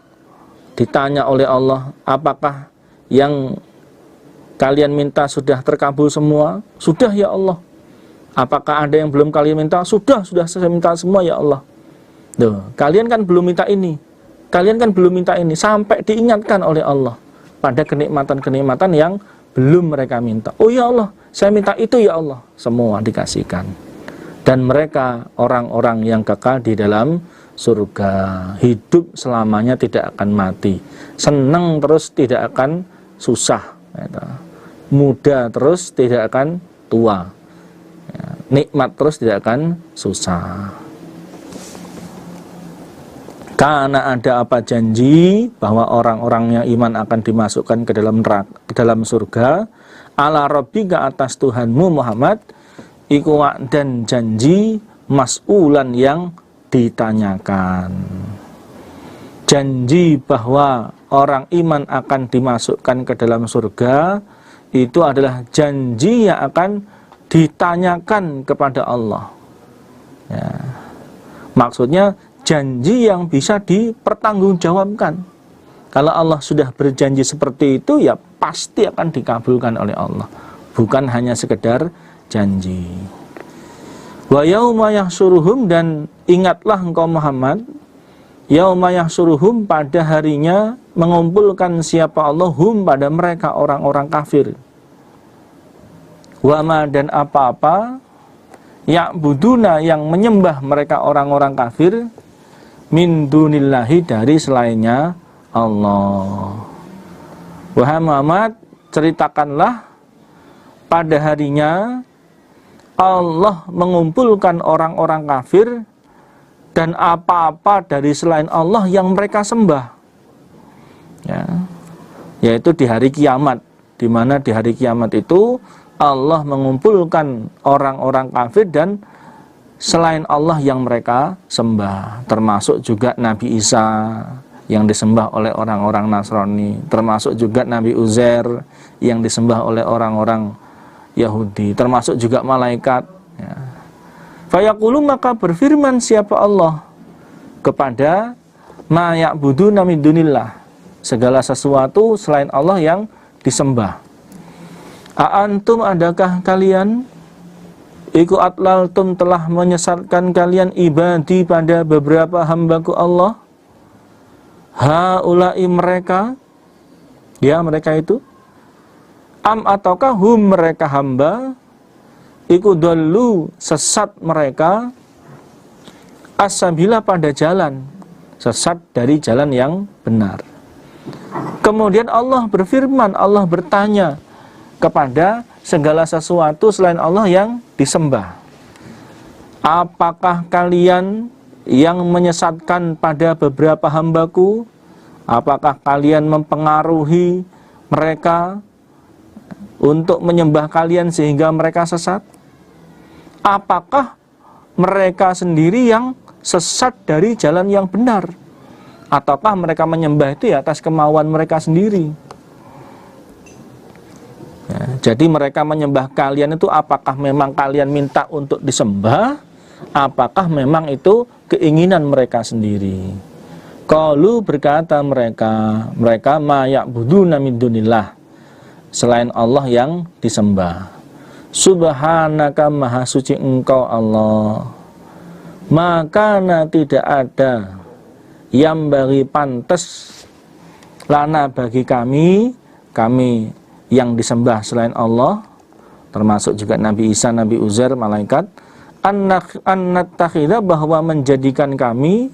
ditanya oleh Allah, apakah yang kalian minta sudah terkabul semua? Sudah ya Allah. Apakah ada yang belum kalian minta? Sudah saya minta semua ya Allah. Duh, kalian kan belum minta ini, sampai diingatkan oleh Allah pada kenikmatan-kenikmatan yang belum mereka minta. Oh ya Allah, saya minta itu ya Allah. Semua dikasihkan. Dan mereka orang-orang yang kekal di dalam surga, hidup selamanya, tidak akan mati, senang terus, tidak akan susah, muda terus, tidak akan tua. nikmat terus, tidak akan susah. Karena ada apa janji bahwa orang-orang yang iman akan dimasukkan ke dalam neraka, ke dalam surga. Ala rabbika, atas Tuhanmu Muhammad, iku dan janji mas'ulan yang ditanyakan. Janji bahwa orang iman akan dimasukkan ke dalam surga itu adalah janji yang akan ditanyakan kepada Allah. Ya. Maksudnya janji yang bisa dipertanggungjawabkan. Kalau Allah sudah berjanji seperti itu, ya pasti akan dikabulkan oleh Allah. Bukan hanya sekedar janji. Wa yauma yahsyuruhum, dan ingatlah engkau Muhammad, yauma yahsyuruhum, pada harinya mengumpulkan siapa Allah, hum, pada mereka orang-orang kafir. Wa ma, dan apa-apa, ya'buduna, yang menyembah mereka orang-orang kafir, min dunillahi, dari selainnya Allah. Wahai Muhammad, ceritakanlah pada harinya Allah mengumpulkan orang-orang kafir dan apa-apa dari selain Allah yang mereka sembah, ya, yaitu di hari kiamat, di mana di hari kiamat itu Allah mengumpulkan orang-orang kafir dan selain Allah yang mereka sembah, termasuk juga Nabi Isa yang disembah oleh orang-orang Nasrani, termasuk juga Nabi Uzair yang disembah oleh orang-orang Yahudi, termasuk juga malaikat, ya. Fayaqulu, maka berfirman siapa Allah kepada ma ya'buduna min dunillah, segala sesuatu selain Allah yang disembah. A'antum, adakah kalian, iku atlaltum, telah menyesatkan kalian, ibadi, pada beberapa hambaku Allah, haulai, mereka, ya mereka itu, am, ataukah hum, mereka hamba, iku dallu, sesat mereka, as-sabila, pada jalan, sesat dari jalan yang benar. Kemudian Allah berfirman, Allah bertanya kepada segala sesuatu selain Allah yang disembah, apakah kalian yang menyesatkan pada beberapa hambaku? Apakah kalian mempengaruhi mereka untuk menyembah kalian sehingga mereka sesat? Apakah mereka sendiri yang sesat dari jalan yang benar? Ataukah mereka menyembah itu ya atas kemauan mereka sendiri? Ya, jadi mereka menyembah kalian itu apakah memang kalian minta untuk disembah? Apakah memang itu keinginan mereka sendiri? Qalu, berkata mereka ma ya'buduna min dunillah, selain Allah yang disembah. Subhanaka, maha suci engkau Allah, maka tidak ada yang bagi pantas lana, bagi kami yang disembah selain Allah, termasuk juga Nabi Isa, Nabi Uzair, malaikat, an-nattakhidha, bahwa menjadikan kami,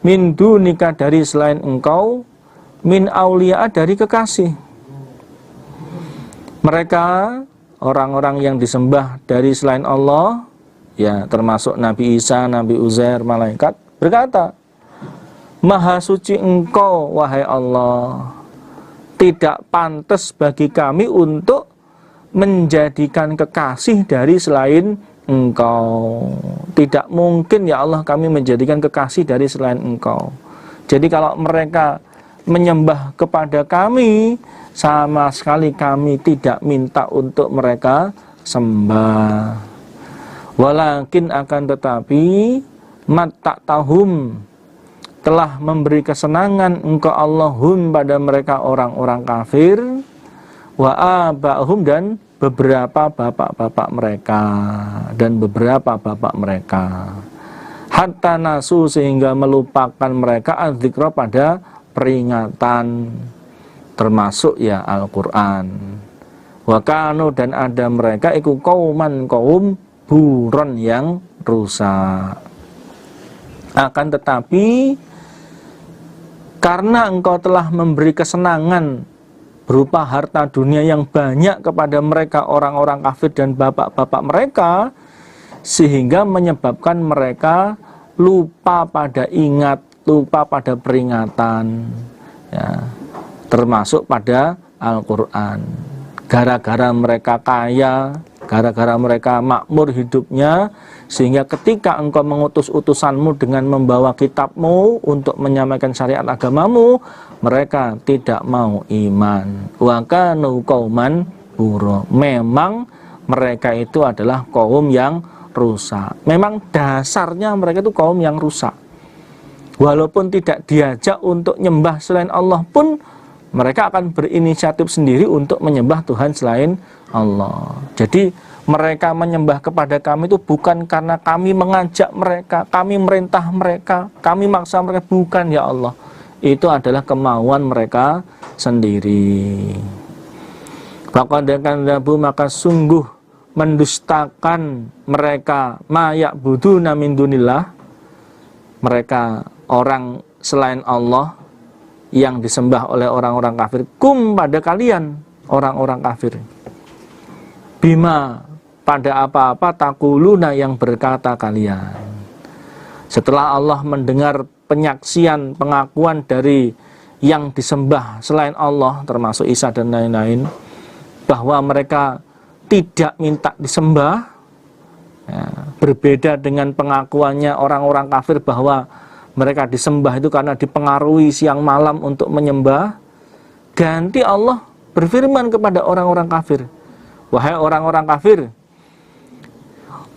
min dunika, dari selain engkau, min auliya, dari kekasih. Mereka orang-orang yang disembah dari selain Allah, ya termasuk Nabi Isa, Nabi Uzair, malaikat, berkata, maha suci engkau wahai Allah, tidak pantas bagi kami untuk menjadikan kekasih dari selain engkau. Tidak mungkin ya Allah kami menjadikan kekasih dari selain engkau. Jadi kalau mereka menyembah kepada kami, sama sekali kami tidak minta untuk mereka sembah. Walakin, akan tetapi, matta'tahum, telah memberi kesenangan engkau Allahum, pada mereka orang-orang kafir, wa aba'hum, dan beberapa bapak-bapak mereka, dan beberapa bapak mereka, hatta nasu, sehingga melupakan mereka adzikra, pada peringatan, termasuk ya Al-Quran. Wa kanu, dan ada mereka iku kauman, kaum buron, yang rusak. Akan tetapi karena engkau telah memberi kesenangan berupa harta dunia yang banyak kepada mereka orang-orang kafir dan bapak-bapak mereka, sehingga menyebabkan mereka lupa pada ingat, lupa pada peringatan, ya, termasuk pada Al-Quran. Gara-gara mereka kaya, gara-gara mereka makmur hidupnya, sehingga ketika engkau mengutus utusanmu dengan membawa kitabmu untuk menyampaikan syariat agamamu, mereka tidak mau iman. Wa kanu qauman bura. Memang mereka itu adalah kaum yang rusak. Memang dasarnya mereka itu kaum yang rusak. Walaupun tidak diajak untuk nyembah selain Allah pun, mereka akan berinisiatif sendiri untuk menyembah Tuhan selain Allah. Jadi mereka menyembah kepada kami itu bukan karena kami mengajak mereka, kami merintah mereka, kami maksa mereka, bukan ya Allah. Itu adalah kemauan mereka sendiri. Maka sungguh mendustakan mereka ma'ya'buduna min dunillah, mereka orang selain Allah yang disembah oleh orang-orang kafir, kum pada kalian orang-orang kafir, bima pada apa-apa takuluna yang berkata kalian. Setelah Allah mendengar penyaksian, pengakuan dari yang disembah selain Allah, termasuk Isa dan lain-lain, bahwa mereka tidak minta disembah, ya, berbeda dengan pengakuannya orang-orang kafir bahwa mereka disembah itu karena dipengaruhi siang malam untuk menyembah. Ganti Allah berfirman kepada orang-orang kafir, wahai orang-orang kafir,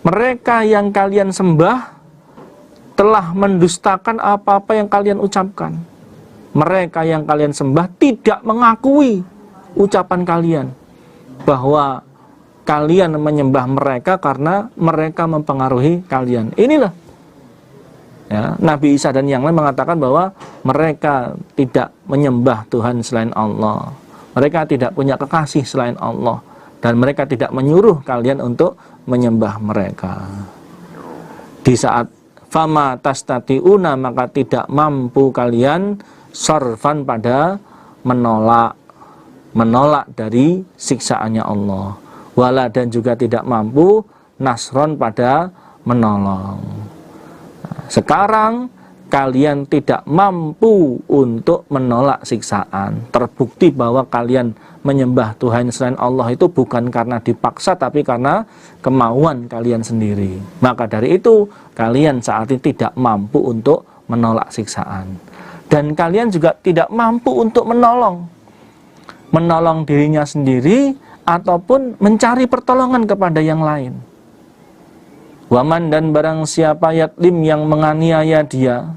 mereka yang kalian sembah telah mendustakan apa-apa yang kalian ucapkan. Mereka yang kalian sembah tidak mengakui ucapan kalian bahwa kalian menyembah mereka karena mereka mempengaruhi kalian. Inilah, ya, Nabi Isa dan yang lain mengatakan bahwa mereka tidak menyembah Tuhan selain Allah, mereka tidak punya kekasih selain Allah, dan mereka tidak menyuruh kalian untuk menyembah mereka. Di saat fama tastati'una, maka tidak mampu kalian sorfan pada menolak dari siksaannya Allah, wala dan juga tidak mampu nasron pada menolong. Sekarang kalian tidak mampu untuk menolak siksaan. Terbukti bahwa kalian menyembah Tuhan selain Allah itu bukan karena dipaksa, tapi karena kemauan kalian sendiri. Maka dari itu kalian saat ini tidak mampu untuk menolak siksaan. Dan kalian juga tidak mampu untuk menolong dirinya sendiri ataupun mencari pertolongan kepada yang lain. Waman dan barang siapa yatlim yang menganiaya dia,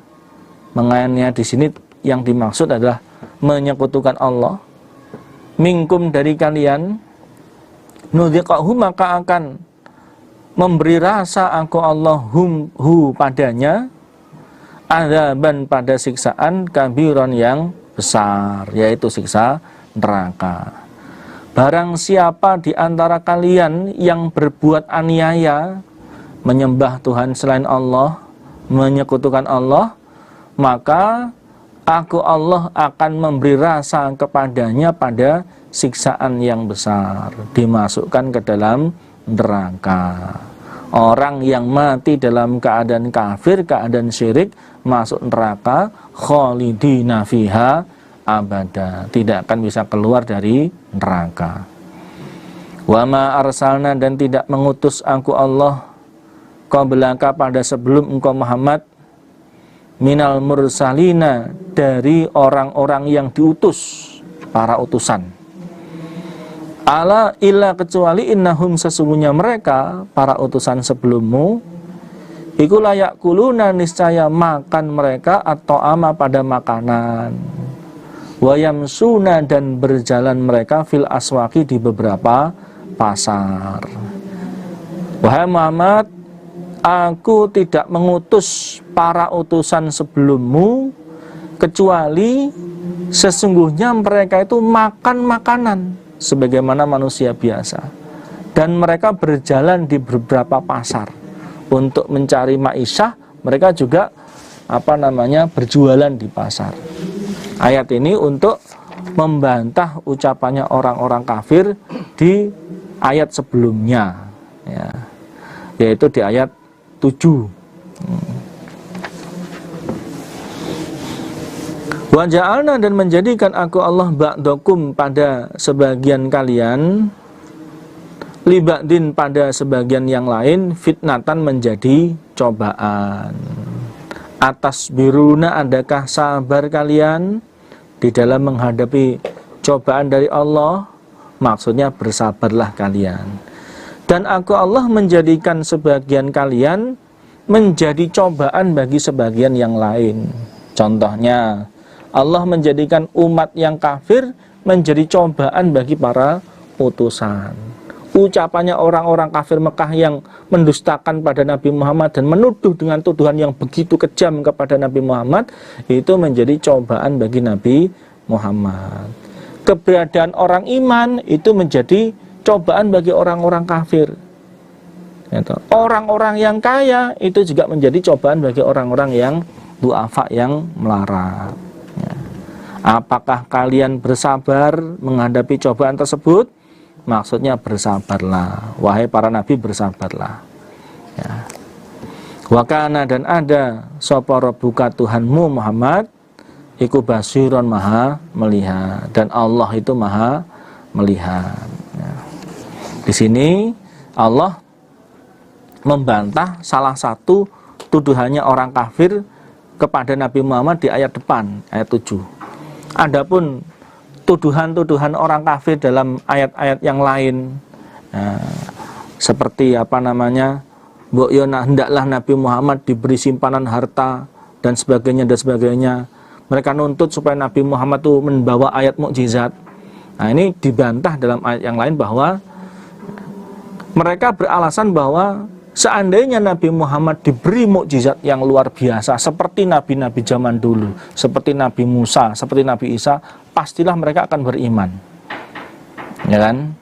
menganiaya di sini yang dimaksud adalah menyekutukan Allah, minkum dari kalian, nudziqahu maka akan memberi rasa aku Allah hu padanya, adzaban pada siksaan kabiron yang besar, yaitu siksa neraka. Barang siapa di antara kalian yang berbuat aniaya, menyembah Tuhan selain Allah, menyekutukan Allah, maka aku Allah akan memberi rasa kepadanya pada siksaan yang besar, dimasukkan ke dalam neraka. Orang yang mati dalam keadaan kafir, keadaan syirik, masuk neraka, khalidina fiha abada, tidak akan bisa keluar dari neraka. Wa ma arsalna dan tidak mengutus aku Allah qablaka pada sebelum engkau Muhammad minal mursalina dari orang-orang yang diutus, para utusan. Ala illa kecuali innahum sesungguhnya mereka para utusan sebelummu iku layak kuluna niscaya makan mereka atau ama pada makanan, wayamsuna dan berjalan mereka fil aswaki di beberapa pasar. Wahai Muhammad, aku tidak mengutus para utusan sebelummu kecuali sesungguhnya mereka itu makan makanan sebagaimana manusia biasa, dan mereka berjalan di beberapa pasar untuk mencari ma'isyah. Mereka juga berjualan di pasar. Ayat ini untuk membantah ucapannya orang-orang kafir di ayat sebelumnya, ya. yaitu di ayat 7. Wa ja'alna, dan menjadikan aku Allah ba'dakum pada sebagian kalian, li ba'din pada sebagian yang lain, fitnatan menjadi cobaan. Atas biruna, adakah sabar kalian di dalam menghadapi cobaan dari Allah? Maksudnya bersabarlah kalian. Dan aku Allah menjadikan sebagian kalian menjadi cobaan bagi sebagian yang lain. Contohnya, Allah menjadikan umat yang kafir menjadi cobaan bagi para utusan. Ucapannya orang-orang kafir Mekah yang mendustakan pada Nabi Muhammad dan menuduh dengan tuduhan yang begitu kejam kepada Nabi Muhammad, itu menjadi cobaan bagi Nabi Muhammad. Keberadaan orang iman itu menjadi cobaan bagi orang-orang kafir. Orang-orang yang kaya itu juga menjadi cobaan bagi orang-orang yang du'afa, yang melarat. Apakah kalian bersabar menghadapi cobaan tersebut? Maksudnya bersabarlah, wahai para nabi, bersabarlah. Ya. Wa kana, dan ada sapa rabbuka Tuhanmu Muhammad, iku basiron, maha melihat, dan Allah itu maha melihat. Ya. Di sini Allah membantah salah satu tuduhannya orang kafir kepada Nabi Muhammad di ayat depan, ayat 7. Adapun tuduhan-tuduhan orang kafir dalam ayat-ayat yang lain, seperti hendaklah Nabi Muhammad diberi simpanan harta dan sebagainya. Mereka nuntut supaya Nabi Muhammad itu membawa ayat mukjizat. Nah, ini dibantah dalam ayat yang lain bahwa mereka beralasan bahwa seandainya Nabi Muhammad diberi mukjizat yang luar biasa seperti nabi-nabi zaman dulu, seperti Nabi Musa, seperti Nabi Isa, pastilah mereka akan beriman. Ya kan?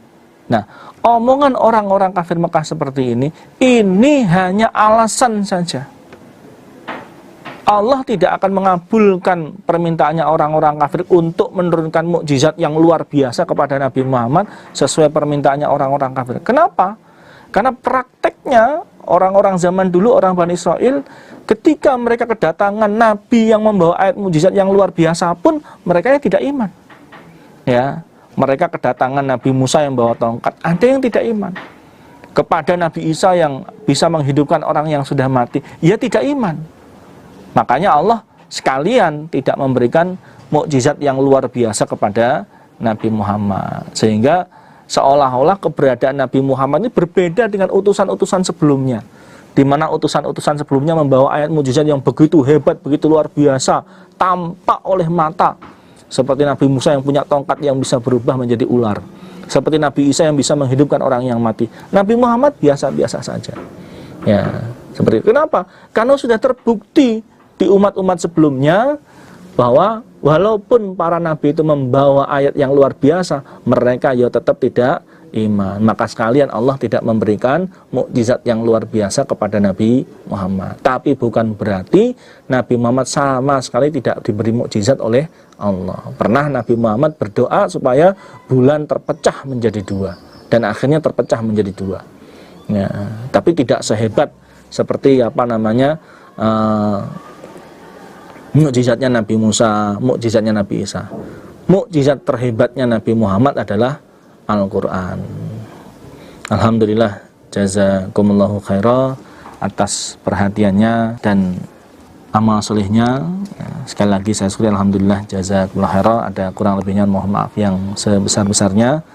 Nah, omongan orang-orang kafir Mekah seperti ini hanya alasan saja. Allah tidak akan mengabulkan permintaannya orang-orang kafir untuk menurunkan mukjizat yang luar biasa kepada Nabi Muhammad sesuai permintaannya orang-orang kafir. Kenapa? Karena prakteknya orang-orang zaman dulu, orang Bani Israel, ketika mereka kedatangan Nabi yang membawa ayat mukjizat yang luar biasa pun, mereka tidak iman. Ya, mereka kedatangan Nabi Musa yang bawa tongkat, ada yang tidak iman. Kepada Nabi Isa yang bisa menghidupkan orang yang sudah mati, ya tidak iman. Makanya Allah sekalian tidak memberikan mukjizat yang luar biasa kepada Nabi Muhammad, sehingga seolah-olah keberadaan Nabi Muhammad ini berbeda dengan utusan-utusan sebelumnya, di mana utusan-utusan sebelumnya membawa ayat mukjizat yang begitu hebat, begitu luar biasa, tampak oleh mata, seperti Nabi Musa yang punya tongkat yang bisa berubah menjadi ular, seperti Nabi Isa yang bisa menghidupkan orang yang mati. Nabi Muhammad biasa-biasa saja. Ya, seperti itu. Kenapa? Karena sudah terbukti di umat-umat sebelumnya bahwa walaupun para nabi itu membawa ayat yang luar biasa, mereka ya tetap tidak iman. Maka sekalian Allah tidak memberikan mukjizat yang luar biasa kepada Nabi Muhammad. Tapi bukan berarti Nabi Muhammad sama sekali tidak diberi mukjizat oleh Allah. Pernah Nabi Muhammad berdoa supaya bulan terpecah menjadi dua, dan akhirnya terpecah menjadi dua. Ya, tapi tidak sehebat seperti mukjizatnya Nabi Musa, mukjizatnya Nabi Isa. Mukjizat terhebatnya Nabi Muhammad adalah Al-Quran. Alhamdulillah, jazakumullahu khairah atas perhatiannya dan amal solehnya. Sekali lagi saya syukuri, alhamdulillah, jazakumullahu khairah. Ada kurang lebihnya mohon maaf yang sebesar-besarnya.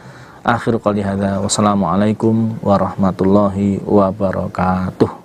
Akhir qouli hadza, wassalamualaikum warahmatullahi wabarakatuh.